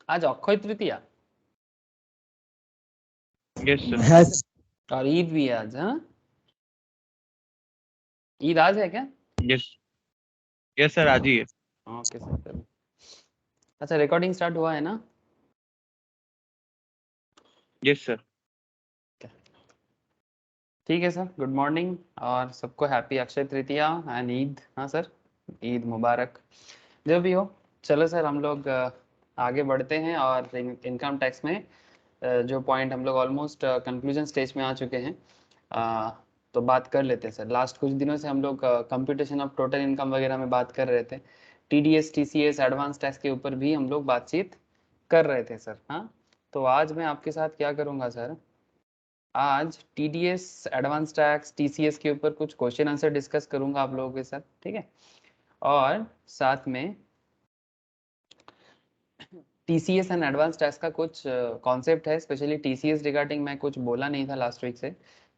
आज Akshaya Tritiya yes sir. है sir. और ईद भी है आज। हाँ, ईद आज है क्या? यस यस सर, आज ही है। ओके सर, चलो। अच्छा, रिकॉर्डिंग स्टार्ट हुआ है ना? Yes sir. ठीक है सर, गुड मॉर्निंग और सबको हैप्पी अक्षय तृतीया एंड ईद। हाँ सर, ईद मुबारक जो भी हो। चलो सर, हम लोग आगे बढ़ते हैं और इनकम टैक्स में जो पॉइंट हम लोग ऑलमोस्ट कंक्लूजन स्टेज में आ चुके हैं, तो बात कर लेते हैं सर। लास्ट कुछ दिनों से हम लोग कंप्यूटेशन ऑफ टोटल इनकम वगैरह में बात कर रहे थे। टीडीएस टीसीएस एडवांस टैक्स के ऊपर भी हम लोग बातचीत कर रहे थे सर। हाँ, तो आज मैं आपके साथ क्या करूँगा सर, आज टीडीएस एडवांस टैक्स टीसीएस के ऊपर कुछ क्वेश्चन आंसर डिस्कस करूंगा आप लोगों के साथ, ठीक है। और साथ में टीसीएस एंड एडवांस टैक्स का कुछ कॉन्सेप्ट है, स्पेशली टीसीएस रिगार्डिंग मैं कुछ बोला नहीं था लास्ट वीक से,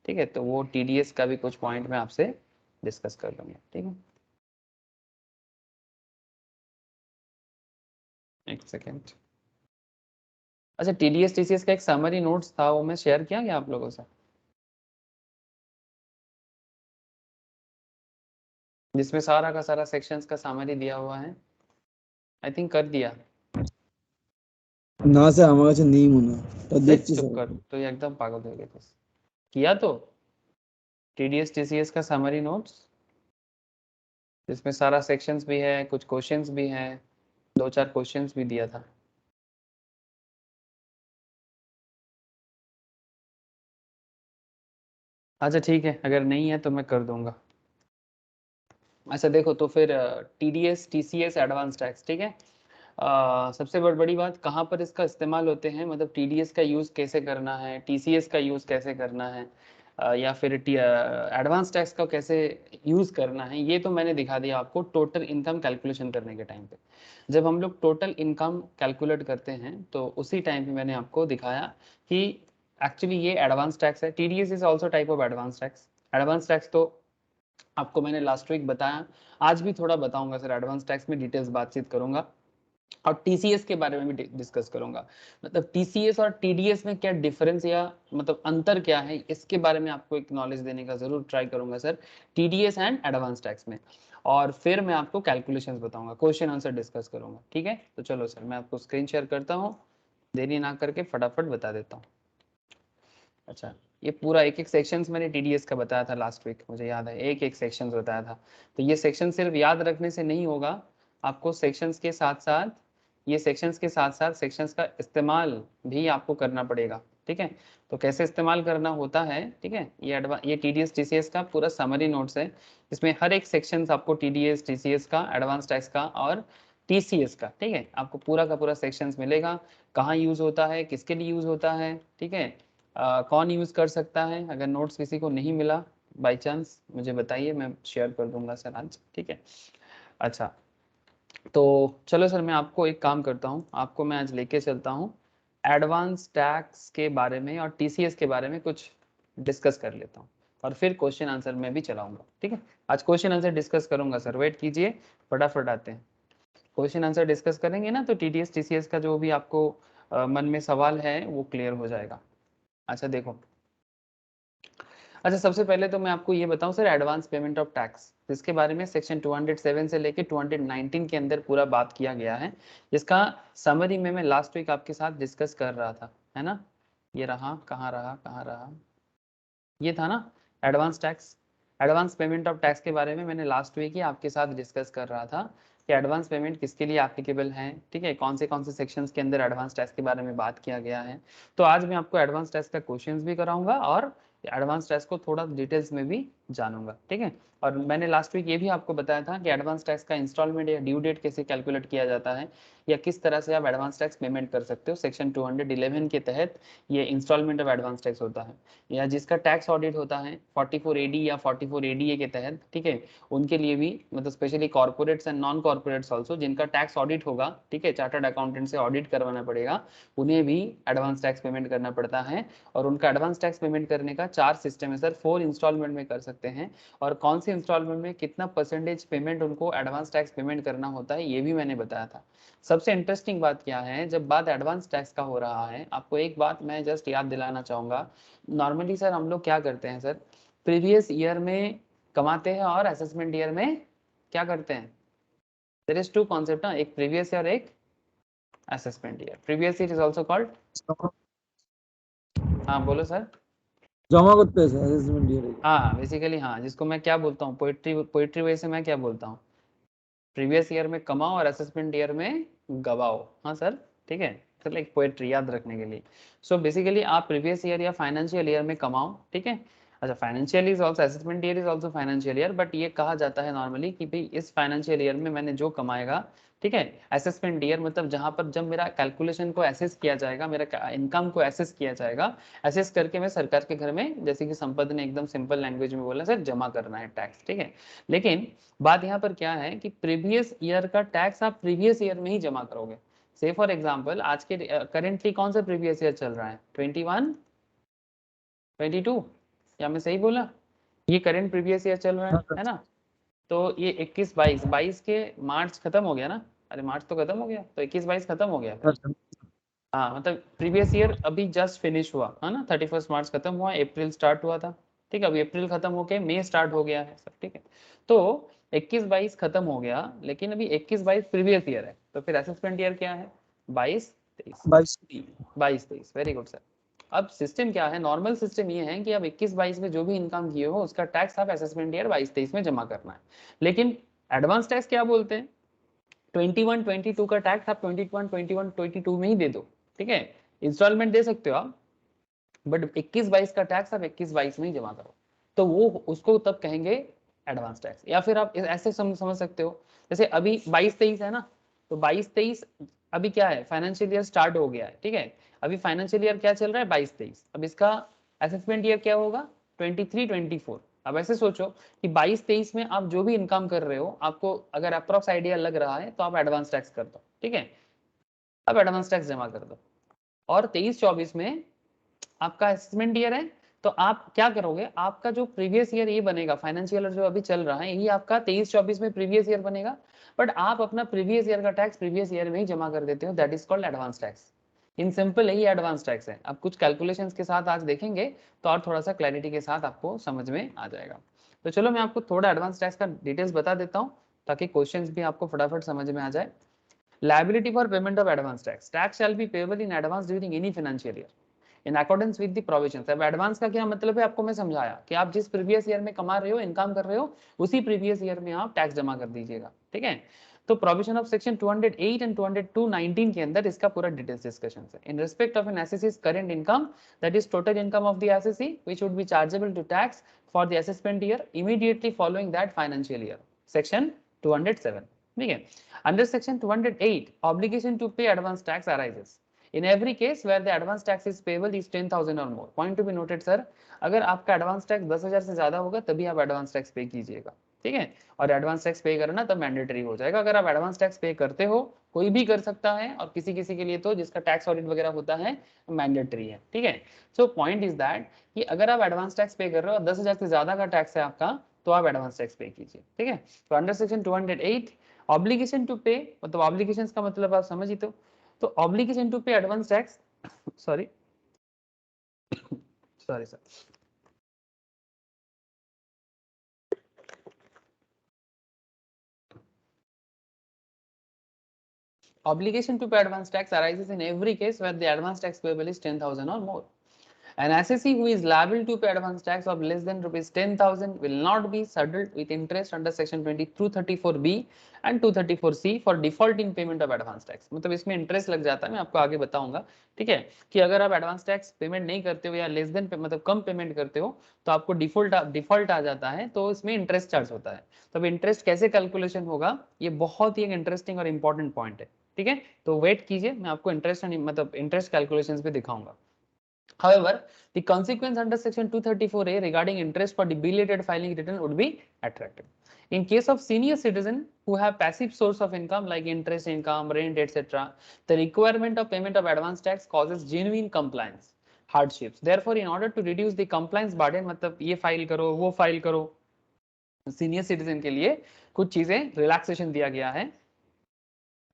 ठीक है। तो वो टीडीएस का भी कुछ पॉइंट मैं आपसे डिस्कस कर लूंगा, ठीक है। एक सेकेंड। अच्छा, टीडीएस टीसीएस का एक समरी नोट्स था, वो मैं शेयर किया क्या आप लोगों से, जिसमें सारा का सारा सेक्शंस का समरी दिया हुआ है? आई थिंक कर दिया না স্যার আমার কাছে নেই মনে হয়, তা দেখছি चुप স্যার। कर, तो ये एकदम पागल हो गया था। किया तो टीडीएस टीसीएस का समरी नोट्स, जिसमें सारा सेक्शंस भी है, कुछ क्वेश्चंस भी हैं, 2-4 क्वेश्चंस भी दिया था। अच्छा ठीक है, अगर नहीं है तो मैं कर दूंगा। अच्छा देखो, तो फिर टीडीएस टीसीएस एडवांस टैक्स, ठीक है। सबसे बड़ी बात, कहाँ पर इसका इस्तेमाल होते हैं, मतलब टीडीएस का यूज़ कैसे करना है, टीसीएस का यूज़ कैसे करना है, या फिर एडवांस टैक्स का कैसे यूज़ करना है, ये तो मैंने दिखा दिया आपको टोटल इनकम कैलकुलेशन करने के टाइम पे। जब हम लोग टोटल इनकम कैलकुलेट करते हैं तो उसी टाइम पे मैंने आपको दिखाया कि एक्चुअली ये एडवांस टैक्स है। TDS is also type of advance tax. Advance tax तो आपको मैंने लास्ट वीक बताया, आज भी थोड़ा बताऊंगा सर। एडवांस टैक्स में डिटेल्स बातचीत करूंगा और टीसीएस के बारे में भी डिस्कस करूंगा। मतलब टीसीएस और टीडीएस में क्या डिफरेंस या मतलब अंतर क्या है, इसके बारे में आपको एक नॉलेज देने का जरूर ट्राई करूंगा sir, TDS and advance tax में। और फिर मैं आपको कैलकुलेशंस बताऊंगा, क्वेश्चन आंसर डिस्कस करूंगा, ठीक है। तो चलो सर, मैं आपको स्क्रीन शेयर करता हूँ, देरी ना करके फटाफट बता देता हूँ। अच्छा, ये पूरा एक एक सेक्शंस मैंने टीडीएस का बताया था लास्ट वीक, मुझे याद है, एक एक सेक्शंस बताया था। तो ये सेक्शन सिर्फ याद रखने से नहीं होगा, आपको सेक्शंस के साथ साथ सेक्शंस का इस्तेमाल भी आपको करना पड़ेगा, ठीक है। तो कैसे इस्तेमाल करना होता है, ठीक है, ये टीडीएस टीसीएस का पूरा समरी नोट्स है। इसमें हर एक सेक्शंस आपको टीडीएस टीसीएस का, एडवांस टैक्स का और टीसीएस का, ठीक है, आपको पूरा का पूरा सेक्शंस मिलेगा। कहाँ यूज होता है, किसके लिए यूज होता है, ठीक है, कौन यूज़ कर सकता है। अगर नोट्स किसी को नहीं मिला बाय चांस मुझे बताइए, मैं शेयर कर दूंगा सर आज, ठीक है। अच्छा, तो चलो सर, मैं आपको एक काम करता हूँ, आपको मैं आज लेके चलता हूँ एडवांस टैक्स के बारे में और टीसीएस के बारे में कुछ डिस्कस कर लेता हूँ, और फिर क्वेश्चन आंसर में भी चलाऊंगा, ठीक है। आज क्वेश्चन आंसर डिस्कस करूंगा सर, वेट कीजिए, फटाफट आते हैं। क्वेश्चन आंसर डिस्कस करेंगे ना तो टीडीएस टीसीएस का जो भी आपको मन में सवाल है वो क्लियर हो जाएगा। अच्छा देखो, अच्छा सबसे पहले तो मैं आपको ये बताऊं sir, advance payment of tax, जिसके बारे में सेक्शन 207 से लेके 219 के अंदर पूरा बात किया गया है, जिसका समरी में मैं लास्ट वीक आपके साथ डिस्कस कर रहा था, है ना। ये रहा, कहाँ रहा, ये था ना advance tax. Advance payment of tax के बारे में मैंने लास्ट वीक ही आपके साथ डिस्कस कर रहा था कि एडवांस पेमेंट किसके लिए एप्लीकेबल है, ठीक है, कौन से सेक्शंस के अंदर एडवांस टैक्स के बारे में बात किया गया है। तो आज मैं आपको एडवांस टैक्स का क्वेश्चंस भी कराऊंगा और एडवांस टैक्स को थोड़ा डिटेल्स में भी जानूंगा, ठीक है। और मैंने लास्ट वीक ये भी आपको बताया था कि एडवांस टैक्स का इंस्टॉलमेंट या ड्यू डेट कैसे कैलकुलेट किया जाता है, या किस तरह से आप एडवांस टैक्स पेमेंट कर सकते हो। सेक्शन 211 के तहत ये इंस्टॉलमेंट ऑफ एडवांस टैक्स होता है, या जिसका टैक्स ऑडिट होता है 44 एडी या 44 एडीए के तहत, ठीक है, उनके लिए भी, मतलब specially corporates and non corporates also, जिनका टैक्स ऑडिट होगा, ठीक है, चार्टर्ड अकाउंटेंट से ऑडिट करवाना पड़ेगा, उन्हें भी एडवांस टैक्स पेमेंट करना पड़ता है। और उनका एडवांस टैक्स पेमेंट करने का 4 सिस्टम है सर, 4 इंस्टॉलमेंट में कर सकते हैं। और कौन से सी इंस्टॉलमेंट में कितना परसेंटेज पेमेंट उनको एडवांस टैक्स पेमेंट करना होता है, ये भी मैंने बताया था। सबसे इंटरेस्टिंग बात क्या है, जब बात एडवांस टैक्स का हो रहा है, आपको एक बात मैं जस्ट याद दिलाना चाहूँगा। नॉर्मली सर हम लोग क्या करते हैं सर, प्रीवियस ईयर में कमाते हैं और असेसमेंट ईयर में क्या करते हैं। देयर इज टू कॉन्सेप्ट ना, एक प्रीवियस ईयर एक assessment year. Previous year is also called, हाँ बोलो सर। जमा करते हैं सर असेसमेंट ईयर। हाँ बेसिकली हाँ, जिसको मैं क्या बोलता हूँ, पोइट्री वे से मैं क्या बोलता हूँ, प्रीवियस ईयर में कमाओ और असेसमेंट ईयर में गवाओ। हाँ सर, ठीक है, चलो एक पोएट्री याद रखने के लिए। सो बेसिकली आप प्रीवियस ईयर या फाइनेंशियल ईयर में कमाओ, ठीक है। अच्छा, financial is also, assessment year is also financial year, but ये कहा जाता है नॉर्मली कि भाई इस फाइनेंशियल ईयर में मैंने जो कमाएगा, ठीक है। असेसमेंट ईयर मतलब जहां पर जब मेरा कैलकुलेशन को एसेस किया जाएगा, मेरा इनकम को एसेस किया जाएगा, एसेस करके मैं सरकार के घर में, जैसे कि संपत ने एकदम सिंपल लैंग्वेज में बोला सर, जमा करना है टैक्स, ठीक है। लेकिन बात यहाँ पर क्या है कि प्रीवियस ईयर का टैक्स आप प्रीवियस ईयर में ही जमा करोगे। से फॉर एग्जांपल आज के करेंटली कौन सा प्रीवियस ईयर चल रहा है, 21 22, या मैं सही बोला, ये करेंट प्रीवियस ईयर चल रहा है ना। तो ये 21 22, 22 के मार्च खत्म हो गया ना, अरे मार्च तो खत्म हो गया, तो 21 22 खत्म हो गया फिर। हाँ मतलब प्रीवियस ईयर अभी जस्ट फिनिश हुआ है ना, 31 मार्च खत्म हुआ, अप्रैल स्टार्ट हुआ था, ठीक है। अभी अप्रैल खत्म होके मई स्टार्ट हो गया है सब, ठीक है। तो 21 22 खत्म हो गया, लेकिन अभी 21 22 प्रीवियस ईयर है, तो फिर असेसमेंट ईयर क्या है, 22 23, वेरी गुड सर। अब सिस्टम क्या है, नॉर्मल सिस्टम ये है कि अब 21 22 में जो भी इनकम किए हो उसका टैक्स आप असेसमेंट ईयर 22 23 में जमा करना है। लेकिन एडवांस टैक्स क्या बोलते हैं, 21 22 का टैक्स आप 21 21 22 में ही दे दो, ठीक है। इंस्टॉलमेंट दे सकते हो आप, बट 21 22 का टैक्स आप 21 22 में ही जमा करो, तो वो उसको तब कहेंगे एडवांस टैक्स। या फिर आप ऐसे समझ सकते हो, जैसे अभी 22 23 है ना, तो 22 23 अभी क्या है, फाइनेंशियल ईयर स्टार्ट हो गया है, ठीक है। अभी फाइनेंशियल ईयर क्या चल रहा है, 22 23। अब इसका असेसमेंट ईयर क्या होगा, 23 24। अब ऐसे सोचो कि 22 23 में आप जो भी इनकम कर रहे हो, आपको अगर अप्रॉक्स आइडिया लग रहा है तो आप एडवांस टैक्स कर दो, ठीक है। अब एडवांस टैक्स जमा कर दो, और 23 24 में आपका असेसमेंट ईयर है, तो आप क्या करोगे, आपका जो प्रीवियस ईयर ये बनेगा, फाइनेंशियल ईयर जो अभी चल रहा है, यही आपका 23 24 में प्रीवियस ईयर बनेगा, बट आप अपना प्रीवियस ईयर का टैक्स प्रीवियस ईयर में ही जमा कर देते हो, that is called advance tax. In simple यही एडवांस टैक्स है। अब कुछ कैलकुलेशंस के साथ आज देखेंगे, तो और थोड़ा सा क्लैरिटी के साथ आपको समझ में आ जाएगा। तो चलो मैं आपको थोड़ा एडवांस टैक्स का डिटेल्स बता देता हूँ, ताकि क्वेश्चंस भी आपको फटाफट समझ में आ जाए। Liability for payment of advance tax. Tax shall be payable in advance during any financial year in accordance with the provisions. अब एडवांस का क्या मतलब है, आपको मैं समझाया कि आप जिस प्रीवियस ईयर में कमा रहे हो, इनकम कर रहे हो, उसी प्रीवियस ईयर में आप टैक्स जमा कर दीजिएगा, ठीक है। तो प्रोविजन ऑफ सेक्शन 208 एंड 202(19) के अंदर इसका पूरा डिटेल्स डिस्कशन है। इन रिस्पेक्ट ऑफ एन एसएससी's current income, that is total income of the assessee, which would be chargeable to tax for the assessment year immediately following that financial year. Section 207, ठीक है। Under section 208, obligation to pay advance tax arises in every case where the advance tax is payable is 10,000 or more. Point to be noted sir, अगर आपका advance tax 10,000 से ज्यादा होगा तभी आप advance tax पे कीजिएगा, ठीक है। और एडवांस टैक्स पे करना तब मैंडेटरी हो जाएगा। अगर आप एडवांस टैक्स पे करते हो, कोई भी कर सकता है, और किसी किसी के लिए तो जिसका टैक्स ऑडिट वगैरह होता है मैंडेटरी है, ठीक है। सो पॉइंट इज दैट कि अगर आप एडवांस टैक्स पे कर रहे हो, 10,000 से ज्यादा का टैक्स है आपका, तो आप एडवांस टैक्स पे कीजिए, ठीक है। तो अंडर सेक्शन 208 ऑब्लिगेशन टू पे, मतलब ऑब्लिगेशन का मतलब आप समझ ही तो obligation to pay advance tax, sorry sir, obligation to pay advance tax arises in every case where the advance tax payable is 10,000 or more. An assessee who is liable to pay advance tax of less than rupees 10,000 will not be saddled with interest under section 20 through 34B and 234C for default in payment of advance tax. मतलब इसमें interest लग जाता है, मैं आपको आगे बताऊंगा, ठीक है, कि अगर आप एडवांस टैक्स पेमेंट नहीं करते हो या लेस देन मतलब कम पेमेंट करते हो, तो आपको डिफॉल्ट आ जाता है, तो इसमें इंटरेस्ट चार्ज होता है। तो अब इंटरेस्ट कैसे कैलकुलेशन होगा, ये बहुत ही एक इंटरेस्टिंग और इंपॉर्टेंट पॉइंट है, ठीक है। तो वेट कीजिए, मैं आपको इंटरेस्ट मतलब इंटरेस्ट कैलकुलेशंस भी दिखाऊंगा। However, the consequence under section 234A regarding interest for the belated filing return would be attractive. In case of senior citizen who have passive source of income like interest income, rent, etc., the requirement of payment of advance tax causes genuine compliance hardships. Therefore, in order to reduce the compliance burden, मतलब ये file करो वो file करो, senior citizen के लिए कुछ चीजें relaxation दिया गया है।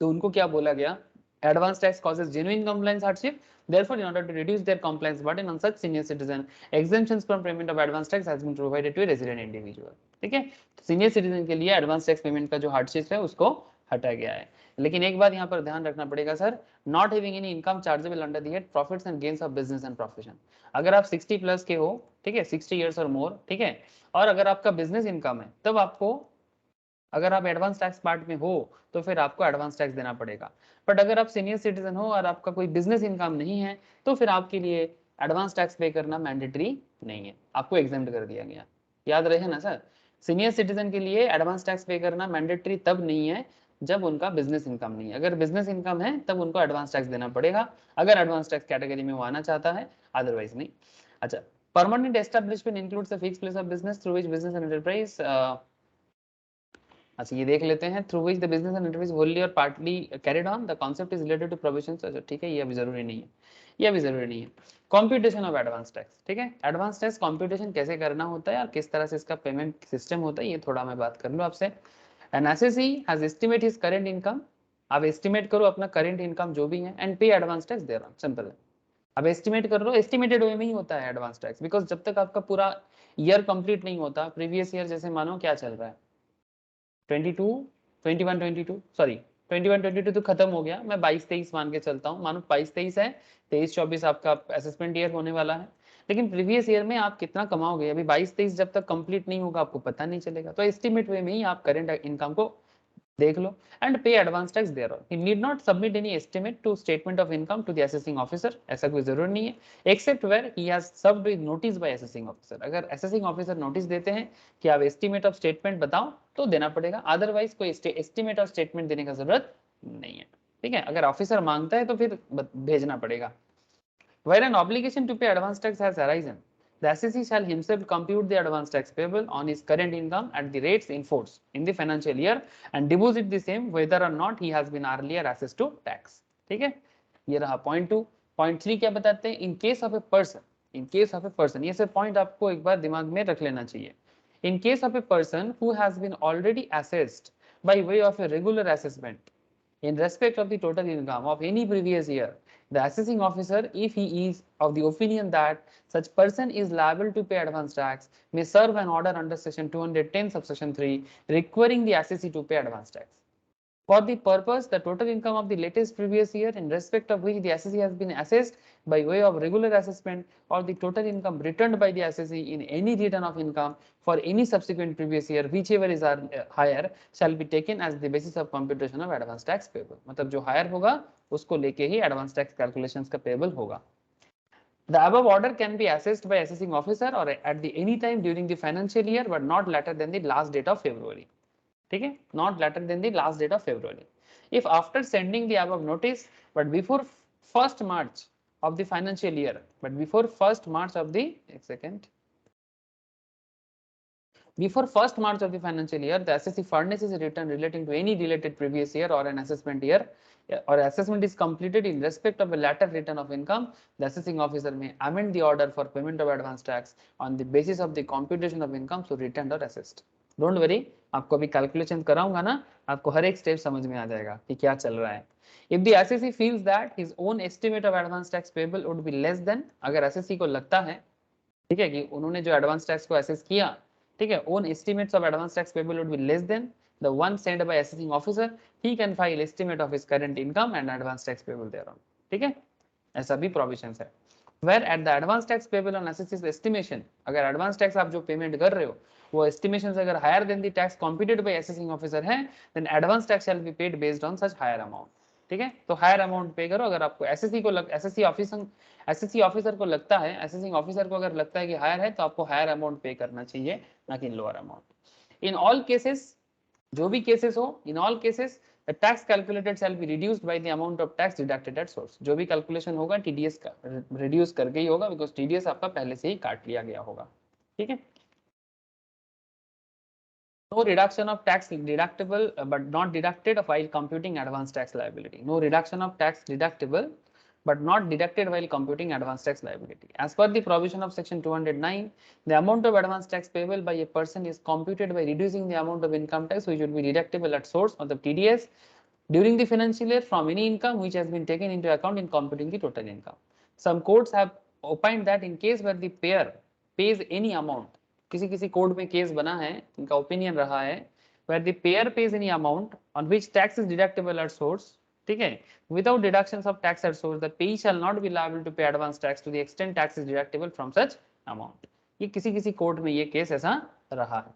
तो उनको क्या बोला गया, advance tax causes genuine compliance hardship, therefore in order to reduce their compliance burden on such senior citizen, exemptions from payment of advance tax has been provided to a resident individual। ठीक है, senior citizen के लिए advance tax payment का जो hardship है उसको हटाया गया है। लेकिन एक बात यहाँ पर ध्यान रखना पड़ेगा sir, not having any income chargeable under the head profits and gains of business and profession. अगर आप 60 प्लस के हो, ठीक है, 60 ईयर्स और मोर, ठीक है, और अगर आपका बिजनेस इनकम है, तब आपको, अगर आप एडवांस टैक्स पार्ट में हो तो फिर आपको एडवांस टैक्स देना पड़ेगा। बट अगर आप सीनियर सिटीजन हो और आपका कोई बिजनेस इनकम नहीं है तो फिर आपके लिए एडवांस टैक्स पे करना मैंडेटरी नहीं है, आपको एग्जेम्प्ट कर दिया गया। याद रहे ना सर, सीनियर सिटीजन के लिए एडवांस टैक्स पे करना मैंडेटरी तब नहीं है जब उनका बिजनेस इनकम नहीं है। अगर बिजनेस इनकम है तब उनको एडवांस टैक्स देना पड़ेगा, अगर एडवांस टैक्स कैटेगरी में वो आना चाहता है, अदरवाइज नहीं। अच्छा, permanent establishment includes a fixed place of business through which business and enterprise, अच्छा ये देख लेते हैं, through which the business and enterprise wholly or partly carried on the concept is related to provisions. अच्छा ठीक है, ये अभी जरूरी नहीं है, ये अभी जरूरी नहीं है। कंप्यूटेशन ऑफ एडवांस टैक्स, ठीक है, एडवांस टैक्स कंप्यूटेशन कैसे करना होता है और किस तरह से इसका पेमेंट सिस्टम होता है, ये थोड़ा मैं बात कर लूं आपसे। An assessee has estimate his current income, आप एस्टिमेट करो अपना करंट इनकम जो भी है एंड पे एडवांस टैक्स दे रहा हूं, सिंपल है। अब एस्टिमेट कर लो, एस्टिमेटेड वे में ही होता है एडवांस टैक्स, बिकॉज जब तक आपका पूरा ईयर कंप्लीट नहीं होता, प्रीवियस ईयर जैसे मानो क्या चल रहा है 22 21 22 सॉरी 21 22 तो खत्म हो गया, मैं 22 23 मान के चलता हूँ, मानो 22 23 है, 23 24 आपका असेसमेंट ईयर होने वाला है। लेकिन प्रीवियस ईयर में आप कितना कमाओगे अभी 22 23 जब तक कंप्लीट नहीं होगा आपको पता नहीं चलेगा। तो एस्टिमेट वे में ही आप करंट इनकम को देख लो and pay advance tax thereon. He need not submit any estimate to statement of income to the assessing officer, ऐसा कोई जरूर नहीं है, except where he has served with notice by assessing officer. अगर assessing officer notice देते हैं कि आप एस्टिमेट ऑफ स्टेटमेंट बताओ तो देना पड़ेगा, अदरवाइज कोई एस्टिमेट ऑफ स्टेटमेंट देने का जरूरत नहीं है। ठीक है, अगर ऑफिसर मांगता है तो फिर भेजना पड़ेगा। Where an obligation to pay advance tax has arisen, the assessee shall himself compute the advance tax payable on his current income at the rates in force in the financial year and deposit the same whether or not he has been earlier assessed to tax। ठीक है, ये रहा point 2। Point 3 क्या बताते हैं, इन case of a person, in case of a person, ये सब point आपको एक बार दिमाग में रख लेना चाहिए। In case of a person who has been already assessed by way of a regular assessment in respect of the total income of any previous year, the assessing officer, if he is of the opinion that such person is liable to pay advance tax, may serve an order under section 210 subsection 3 requiring the assessee to pay advance tax. For the purpose, the total income of the latest previous year in respect of which the assessee has been assessed by way of regular assessment or the total income returned by the assessee in any return of income for any subsequent previous year, whichever is higher, shall be taken as the basis of computation of advance tax payable। मतलब जो higher होगा उसको लेके ही advance tax calculations का payable होगा। The above order can be assessed by assessing officer or at the any time during the financial year, but not later than the last date of February। ठीक है, not later than the last date of February. If after sending the above notice but before 1st March of the financial year, but before 1st March of the, एक second, before 1st March of the financial year, the assessee furnishes a return relating to any related previous year or an assessment year, or assessment is completed in respect of a latter return of income, the assessing officer may amend the order for payment of advance tax on the basis of the computation of income so returned or assessed। Don't worry, आपको अभी calculation कराऊंगा ना, आपको हर एक step समझ में आ जाएगा कि क्या चल रहा है। If the assessee feels that his own estimate of advance tax payable would be less than, अगर एसएससी को लगता है, ठीक है, कि उन्होंने जो एडवांस टैक्स को असेस किया, ठीक है, own estimates of advance tax payable would be less than the one sent by assessing officer, he can file estimate of his current income and advance tax payable thereon। ठीक है, ऐसा भी provisions है। Where at the advance tax payable on assessor's estimation, अगर advance tax आप जो payment कर रहे हो वो एस्टिमेशन से अगर higher than the tax computed by assessing officer है, then advance tax shall be paid based on such higher amount. ठीक है, तो हायर अमाउंट पे करो। अगर आपको एसएससी ऑफिसर को लगता है, असेसिंग ऑफिसर को अगर लगता है कि हायर है तो आपको हायर अमाउंट पे करना चाहिए, ना कि lower amount. In all cases, जो भी केसेस हो, in all cases the tax calculated shall be reduced by the amount of tax deducted at source. जो भी कैलकुलेशन होगा टीडीएस का रिड्यूस करके ही होगा, बिकॉज टीडीएस आपका पहले से ही काट लिया गया होगा। ठीक है, no reduction of tax deductible but not deducted while computing advance tax liability। no reduction of tax deductible but not deducted while computing advance tax liability. As per the provision of section 209, the amount of advance tax payable by a person is computed by reducing the amount of income tax which would be deductible at source of the TDS during the financial year from any income which has been taken into account in computing the total income. Some courts have opined that in case where the payer pays any amount, किसी court में case बना है, इनका opinion रहा है, where the payer pays any amount on which tax is deductible at source, ठीक है, without deductions of tax at source, the payee shall not be liable to pay advance tax to the extent tax is deductible from such amount. ये किसी court में ये case ऐसा रहा है.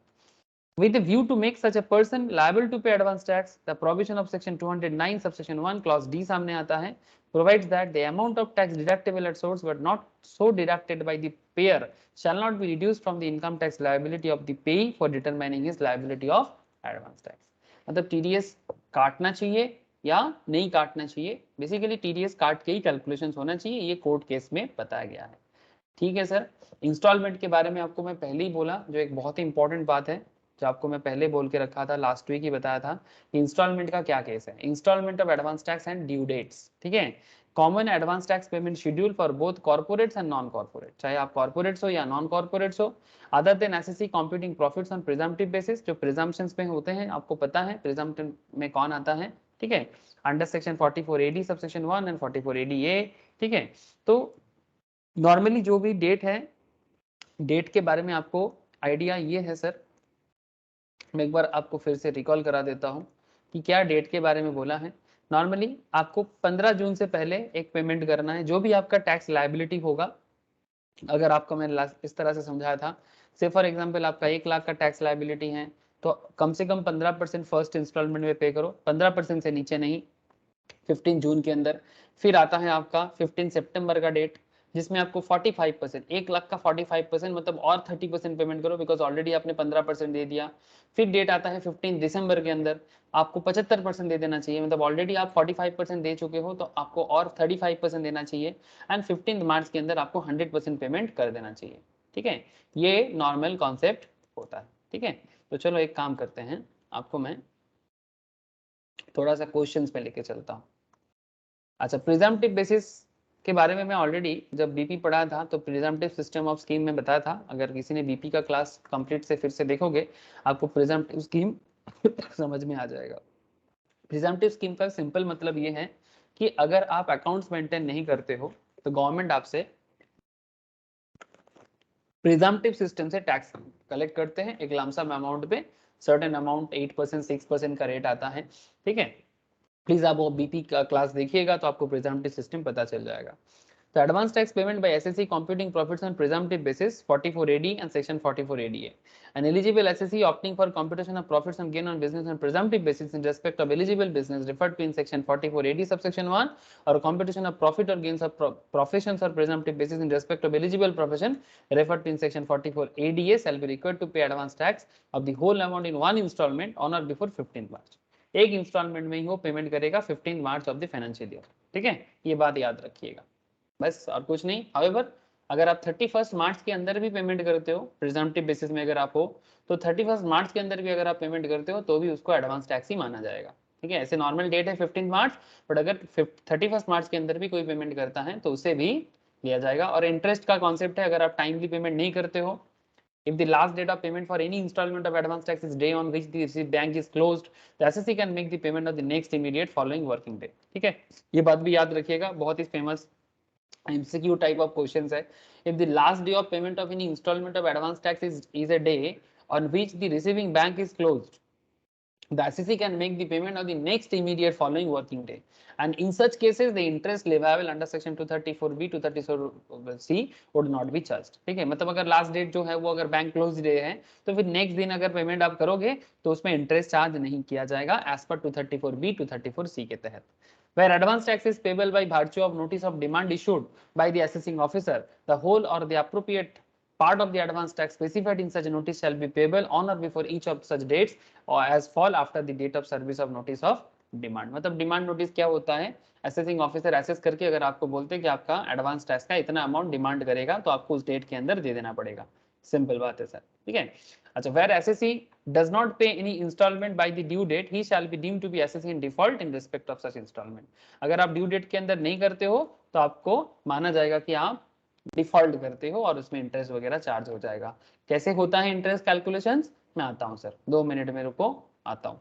With a view to make such a person liable to pay advance tax, the provision of section 209 subsection 1 clause D सामने आता है, provides that the amount of tax deductible at source but not so deducted by the payer shall not be reduced from the income tax liability of the payee for determining his liability of advance tax. मतलब TDS काटना चाहिए या नहीं काटना चाहिए, basically TDS काट के ही calculations होना चाहिए, ये कोर्ट केस में बताया गया है. ठीक है सर. इंस्टॉलमेंट के बारे में आपको मैं पहले ही बोला, जो एक बहुत ही इंपॉर्टेंट बात है, जो आपको मैं पहले बोल के रखा था, लास्ट वीक ही बताया था कि इंस्टॉलमेंट का क्या केस है. Instalment of advance tax and due dates, ठीक है. Common advance tax payment schedule for both corporates and non corporate, चाहे आप कॉर्पोरेट्स हो या नॉन कॉर्पोरेट्स हो, other than assessee computing profits on presumptive basis, जो प्रिजम्पशंस पे होते हैं, आपको पता है प्रिजम्पटिव में कौन आता है, ठीक है, under section 44 AD subsection 1 and 44 AD A, ठीक है. तो नॉर्मली जो भी डेट है, डेट के बारे में आपको आइडिया ये है सर, मैं एक बार आपको फिर से रिकॉल करा देता हूं कि क्या डेट के बारे में बोला है. नॉर्मली आपको 15 जून से पहले एक पेमेंट करना है, जो भी आपका टैक्स लायबिलिटी होगा. अगर आपको मैंने इस तरह से समझाया था, से फॉर एग्जांपल आपका 1 लाख का टैक्स लायबिलिटी है, तो कम से कम 15% फर्स्ट इंस्टॉलमेंट में पे करो, 15% से नीचे नहीं, 15 जून के अंदर. फिर आता है आपका 15 सितंबर का डेट, जिसमें आपको 45%, 1 लाख का 45% मतलब और 30% पेमेंट करो, बिकॉज ऑलरेडी आपने 15% दे दिया. फिर डेट आता है 15 दिसंबर के अंदर, आपको 75% दे देना चाहिए, मतलब ऑलरेडी आप 45% दे चुके हो, तो आपको और 35% देना चाहिए. एंड 15 मार्च के अंदर आपको 100% पेमेंट कर देना चाहिए. ठीक है, ये नॉर्मल कॉन्सेप्ट होता है. ठीक है, तो चलो एक काम करते हैं, आपको मैं थोड़ा सा क्वेश्चंस में लेके चलता हूँ. अच्छा, प्रिजम्पटिव बेसिस के बारे में मैं ऑलरेडी जब बीपी पढ़ा था तो प्रिजम्पटिव सिस्टम ऑफ स्कीम में बताया था. अगर किसी ने बीपी का क्लास कंप्लीट से फिर से देखोगे, आपको प्रिजम्पटिव स्कीम समझ में आ जाएगा. प्रिजम्पटिव स्कीम का सिंपल मतलब ये है कि अगर आप अकाउंट्स मेंटेन नहीं करते हो तो गवर्नमेंट आपसे प्रिजम्पटिव सिस्टम से टैक्स कलेक्ट करते हैं एक लमसम अमाउंट पे. सर्टेन अमाउंट 8% 6% का रेट आता है. ठीक है, प्लीज आप वो बीपी का क्लास देखिएगा तो आपको प्रिजम्पटिव सिस्टम पता चल जाएगा. तो advance tax payment by SSC computing profits on presumptive basis 44 AD and section 44 ADA. An eligible SSE opting for computation of profits on gain on business on presumptive basis in respect of eligible business referred to in section 44 AD subsection 1 or computation of profit or gains of professions or presumptive basis in respect of eligible profession referred to in section 44 ADA shall be required to pay advance tax of the whole amount in one installment on or before 15th March. एक instalment में ही वो payment करेगा 15 मार्च of the financial year. ठीक है, ये बात याद रखिएगा, बस और कुछ नहीं. हाउएवर अगर आप 31 मार्च के अंदर भी पेमेंट करते हो, प्रिजम्पटिव बेसिस में अगर आप हो, तो 31 मार्च के अंदर भी अगर आप पेमेंट करते हो तो भी उसको एडवांस टैक्स ही माना जाएगा. ठीक है, ऐसे नॉर्मल डेट है 15 मार्च, बट अगर 31 मार्च के अंदर भी कोई पेमेंट करता है तो उसे भी लिया जाएगा. और इंटरेस्ट का कॉन्सेप्ट है, अगर आप टाइमली पेमेंट नहीं करते हो, if the last date of payment for any installment of advance tax is day on which the received bank is closed, the assessee can make the payment of the next immediate following working day. ठीक है, ये बात भी याद रखिएगा, बहुत ही famous MCQ type of questions है. If the last day of payment of any installment of advance tax is a day on which the receiving bank is closed, the assessee can make the payment of the next immediate following working day. And in such cases, the interest leviable under section 234B 234C would not be charged. ठीक है, मतलब अगर last date जो है वो अगर bank close day है तो फिर नेक्स्ट दिन अगर पेमेंट आप करोगे तो उसमें इंटरेस्ट चार्ज नहीं किया जाएगा एज पर 234B 234C के तहत. Where advance tax is payable by virtue of notice of demand issued by the assessing officer, the whole or the appropriate part of the advance tax specified in such notice shall be payable on or before each of such dates or as fall after the date of service of notice of demand. मतलब demand notice क्या होता है, assessing officer assess करके अगर आपको बोलते हैं कि आपका एडवांस टैक्स का इतना अमाउंट डिमांड करेगा तो आपको उस डेट के अंदर दे देना पड़ेगा. सिंपल बात है सर, ठीक है। अच्छा, where assessee does not pay any instalment by the due date he shall be deemed to be assessee in default in respect of such instalment. अगर आप ड्यू डेट के अंदर नहीं करते हो तो आपको माना जाएगा कि आप डिफॉल्ट करते हो और उसमें इंटरेस्ट वगैरह चार्ज हो जाएगा। कैसे होता है इंटरेस्ट कैलकुलेशंस, मैं आता हूं सर, 2 मिनट में रुको, आता हूं।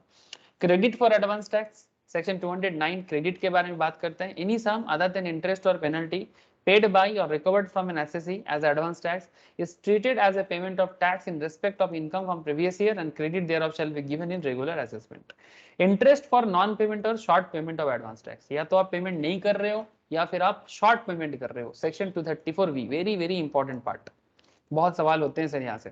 Credit for advance tax, section 209 credit के बारे में बात करते हैं। Any sum other than interest और penalty paid by or recovered from an SSE as advance tax is treated as a payment of tax in respect of income from previous year and credit thereof shall be given in regular assessment. Interest for non payment or short payment of advance tax, या तो आप payment नहीं कर रहे हो या फिर आप शॉर्ट पेमेंट कर रहे हो, section 234V, very very important part. बहुत सवाल होते हैं सर यहाँ से,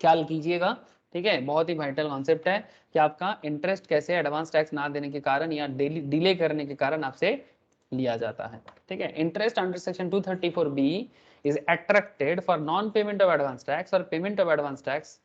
ख्याल कीजिएगा, ठीक है। बहुत ही वाइटल कॉन्सेप्ट है कि आपका इंटरेस्ट कैसे एडवांस टैक्स ना देने के कारण या डिले करने के कारण आपसे लिया जाता है, ठीक है। Interest under section 234B is attracted for non payment of advance tax or payment of advance tax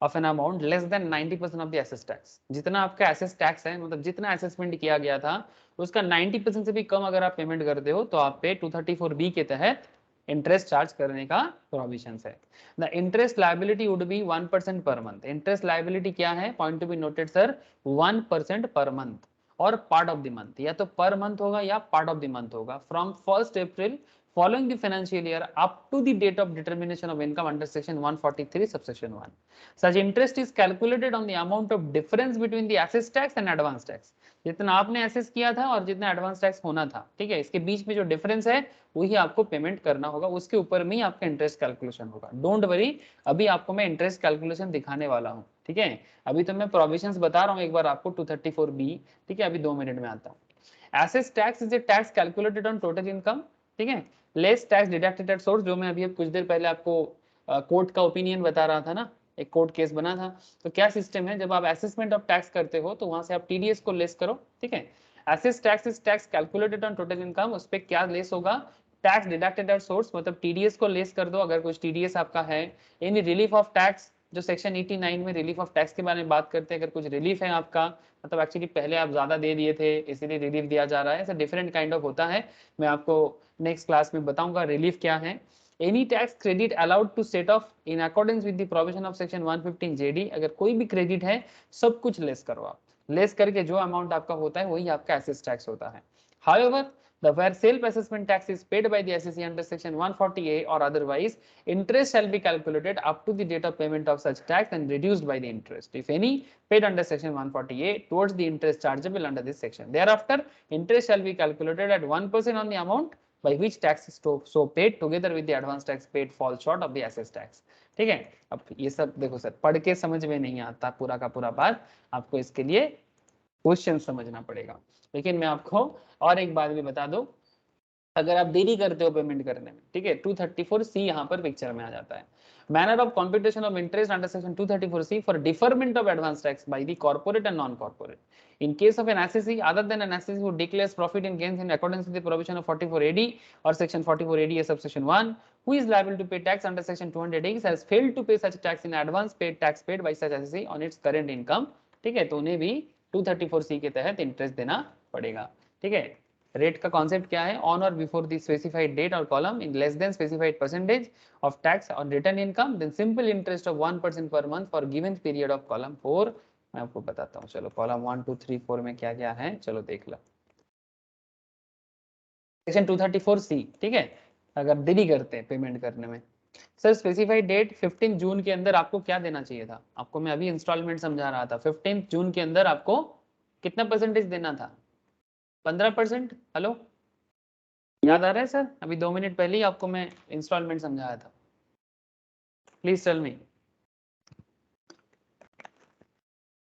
of an amount less than 90% of the assessed tax. जितना आपका एसेस टैक्स है, मतलब जितना असेसमेंट किया गया था उसका 90% से भी कम अगर आप पेमेंट करते हो तो आप पे 234B के तहत इंटरेस्ट चार्ज करने का प्रोविजन है। The interest liability would be 1% per month. Interest liability क्या है, point to be noted sir, 1% per month और पार्ट ऑफ द मंथ, या तो पर मंथ होगा या पार्ट ऑफ द मंथ होगा, from 1st April following the financial year up to the date of determination of income under section 143 subsection 1. Such interest is calculated on the amount of difference between the assess tax and advance tax. जितना आपने assess किया था और जितना advance tax होना था, ठीक है, इसके बीच में जो डिफरेंस है वही आपको पेमेंट करना होगा, उसके ऊपर में ही आपका इंटरेस्ट कैलकुलेशन होगा। डोंट वरी, अभी आपको मैं इंटरेस्ट कैलकुलेशन दिखाने वाला हूँ, ठीक है। अभी तो मैं प्रोविजंस बता रहा हूँ एक बार आपको 234B, ठीक है। अभी 2 मिनट में आता हूँ। Assessed tax is a tax calculated on total income, ठीक है, less tax deducted at source, जो मैं अभी कुछ देर पहले आपको कोर्ट का ओपिनियन बता रहा था ना, एक कोर्ट केस बना था। तो क्या सिस्टम है, जब आप असेसमेंट ऑफ टैक्स करते हो तो वहां से आप टीडीएस को लेस करो, ठीक है। Assessed tax is tax calculated on total income, उस पे क्या लेस होगा, टैक्स डिडक्टेड एट सोर्स, मतलब टीडीएस को लेस कर दो अगर कुछ टीडीएस आपका है। एनी रिलीफ ऑफ टैक्स, जो सेक्शन 89 में रिलीफ ऑफ टैक्स के बारे में बात करते हैं, अगर कुछ रिलीफ है आपका, मतलब एक्चुअली पहले आप ज्यादा दे दिए थे इसीलिए रिलीफ दिया जा रहा है, ऐसा डिफरेंट काइंड ऑफ होता है, मैं आपको नेक्स्ट क्लास में बताऊंगा रिलीफ क्या है। Any tax credit allowed to set off in accordance with the provision of section 115 JD, अगर कोई भी क्रेडिट है सब कुछ लेस करो आप, लेस करके जो अमाउंट आपका होता है वही आपका एसेस टैक्स होता है। However the where self assessment tax is paid by the SSE under section 140A or otherwise, interest shall be calculated up to the date of payment of such tax and reduced by the interest, if any, paid under section 140A towards the interest chargeable under this section. Thereafter, interest shall be calculated at 1% on the amount by which tax is so paid together with the advance tax paid fall short of the assess tax. ठीक है। अब ये सब देखो sir, पढ़ के समझ में नहीं आता पूरा का पूरा बात, आपको इसके लिए क्वेश्चन समझना पड़ेगा। लेकिन मैं आपको और एक बात भी बता दूं, अगर आप देरी करते हो पेमेंट करने में, ठीक है, 234C यहाँ पर पिक्चर में आ जाता है। Manner of computation of interest under section 234C for deferment of advance tax by the corporate and non corporate in case of an assessee other than an assessee who declares profit and gains in accordance with the provision of 44AD or section 44AD subsection 1, who is liable to pay tax under section 200A has failed to pay such tax in advance paid tax paid by such assessee on its current income, ठीक है, तो उन्हें भी 234C के तहत interest देना पड़ेगा, ठीक है। रेट का कॉन्सेप्ट क्या है, ऑन और बिफोर द स्पेसिफाइड डेट और column in less than specified percentage of tax on return income, then simple interest of 1% per month for given period of column 4। मैं आपको बताता हूँ, चलो कॉलम 1 2 3 4 में क्या क्या है, चलो देख लो। सेक्शन 234C, ठीक है, अगर देरी करते हैं पेमेंट करने में, सर स्पेसिफाइड डेट 15 जून के अंदर आपको क्या देना चाहिए था, आपको मैं अभी इंस्टॉलमेंट समझा रहा था, 15 जून के अंदर आपको कितना परसेंटेज देना था, 15%। हेलो, याद आ रहा है सर, अभी 2 मिनट पहले ही आपको मैं इंस्टॉलमेंट समझाया था, प्लीज टेल मी।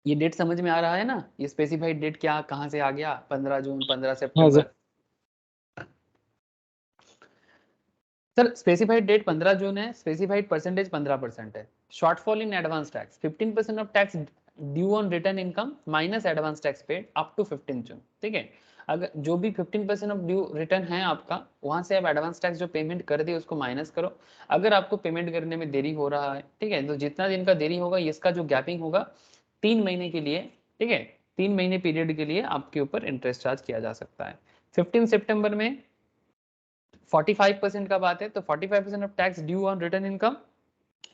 ये डेट समझ में आ रहा है ना, ये स्पेसिफाइड डेट क्या कहां से आ गया, 15 जून 15 सितंबर। सर स्पेसिफाइड डेट 15 जून है, स्पेसिफाइड परसेंटेज 15% है। Shortfall in advance tax 15% of tax due on return income minus advance tax paid up to 15 June, ठीक है। अगर जो भी 15% ऑफ ड्यू रिटर्न है आपका, वहां से आप एडवांस टैक्स जो पेमेंट कर दिए उसको माइनस करो। अगर आपको पेमेंट करने में देरी हो रहा है, ठीक है, तो जितना दिन का देरी होगा इसका जो गैपिंग होगा 3 महीने के लिए, ठीक है, 3 महीने पीरियड के लिए आपके ऊपर इंटरेस्ट चार्ज किया जा सकता है। 15 सितंबर में 45% का बात है, तो 45% of tax due on return income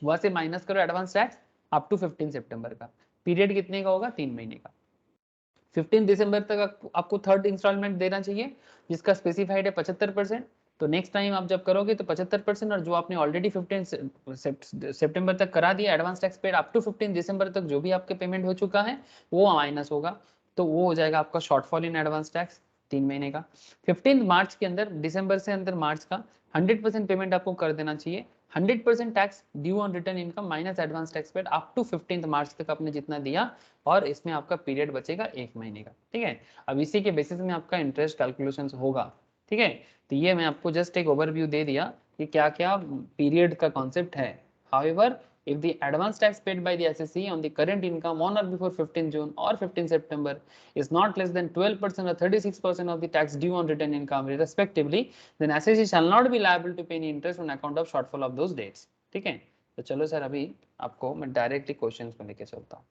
वहां से माइनस करो एडवांस टैक्स अप टू 15 सितंबर का। पीरियड कितने का होगा? 3 महीने का। 15 दिसंबर तक आपको थर्ड इंस्टॉलमेंट देना चाहिए, जिसका स्पेसिफाइड है 75%। तो नेक्स्ट टाइम आप जब करोगे तो 75%, और जो आपने ऑलरेडी 15 सितंबर तक करा दिया advance tax paid up to 15 दिसंबर तक जो भी आपके पेमेंट हो चुका है वो माइनस होगा, तो वो हो जाएगा आपका शॉर्टफॉल इन एडवांस टैक्स 3 महीने का। 15 मार्च के अंदर, दिसंबर से अंदर मार्च का 100% पेमेंट आपको कर देना चाहिए। 100% tax due on return income minus advance tax paid up to 15 March तक आपने जितना दिया, और इसमें आपका पीरियड बचेगा 1 महीने का। ठीक है, अब इसी के बेसिस में आपका इंटरेस्ट कैलकुलेशंस होगा। ठीक है, तो ये मैं आपको जस्ट एक ओवरव्यू दे दिया कि क्या क्या पीरियड का कॉन्सेप्ट है। However, if the advance tax paid by the SSE on the current income on or before 15 June or 15 September is not less than 12% or 36% of the tax due on return income respectively, then SSE shall not be liable to pay any interest on account of shortfall of those dates। ठीक है, तो चलो sir अभी आपको मैं directly questions में लेके चलता हूँ।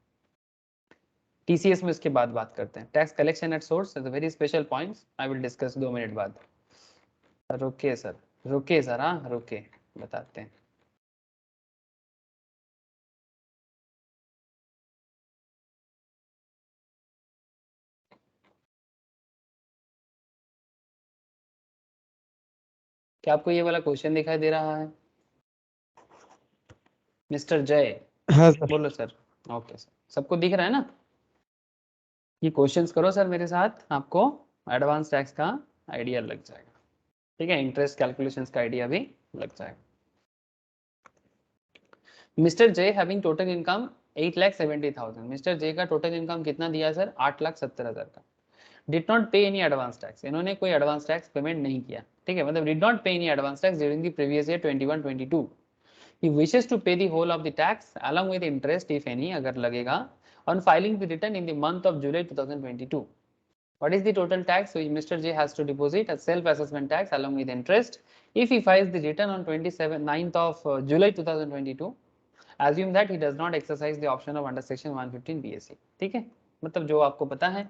TCS में इसके बाद बात करते हैं। Tax collection at source is a very special points, I will discuss 2 minute बाद। रुके सर, रुके सर, हाँ रुके, बताते हैं। क्या आपको ये वाला क्वेश्चन दिखाई दे रहा है? मिस्टर जय, हाँ सर। बोलो सर। ओके सर, सबको दिख रहा है ना? ये क्वेश्चंस करो सर मेरे साथ, आपको एडवांस टैक्स का आइडिया लग जाएगा। ठीक है, इंटरेस्ट कैलकुलेशंस का आइडिया भी लग जाएगा। Mister J having total income 8,70,000। Mister J का टोटल इनकम कितना दिया सर? 8,70,000 का। Did not pay any advance tax, इन्होंने कोई एडवांस टैक्स पेमेंट नहीं किया। ठीक है, मतलब did not pay any advance tax during the previous year 21-22। He wishes to pay the whole of the tax along with interest if any अगर लगेगा on filing the return in the month of July 2022. What is the total tax which Mr. J has to deposit as self-assessment tax along with interest if he files the return on 9th of July 2022? Assume that he does not exercise the option of under section 115 BSE। ठीक है, मतलब जो आपको पता है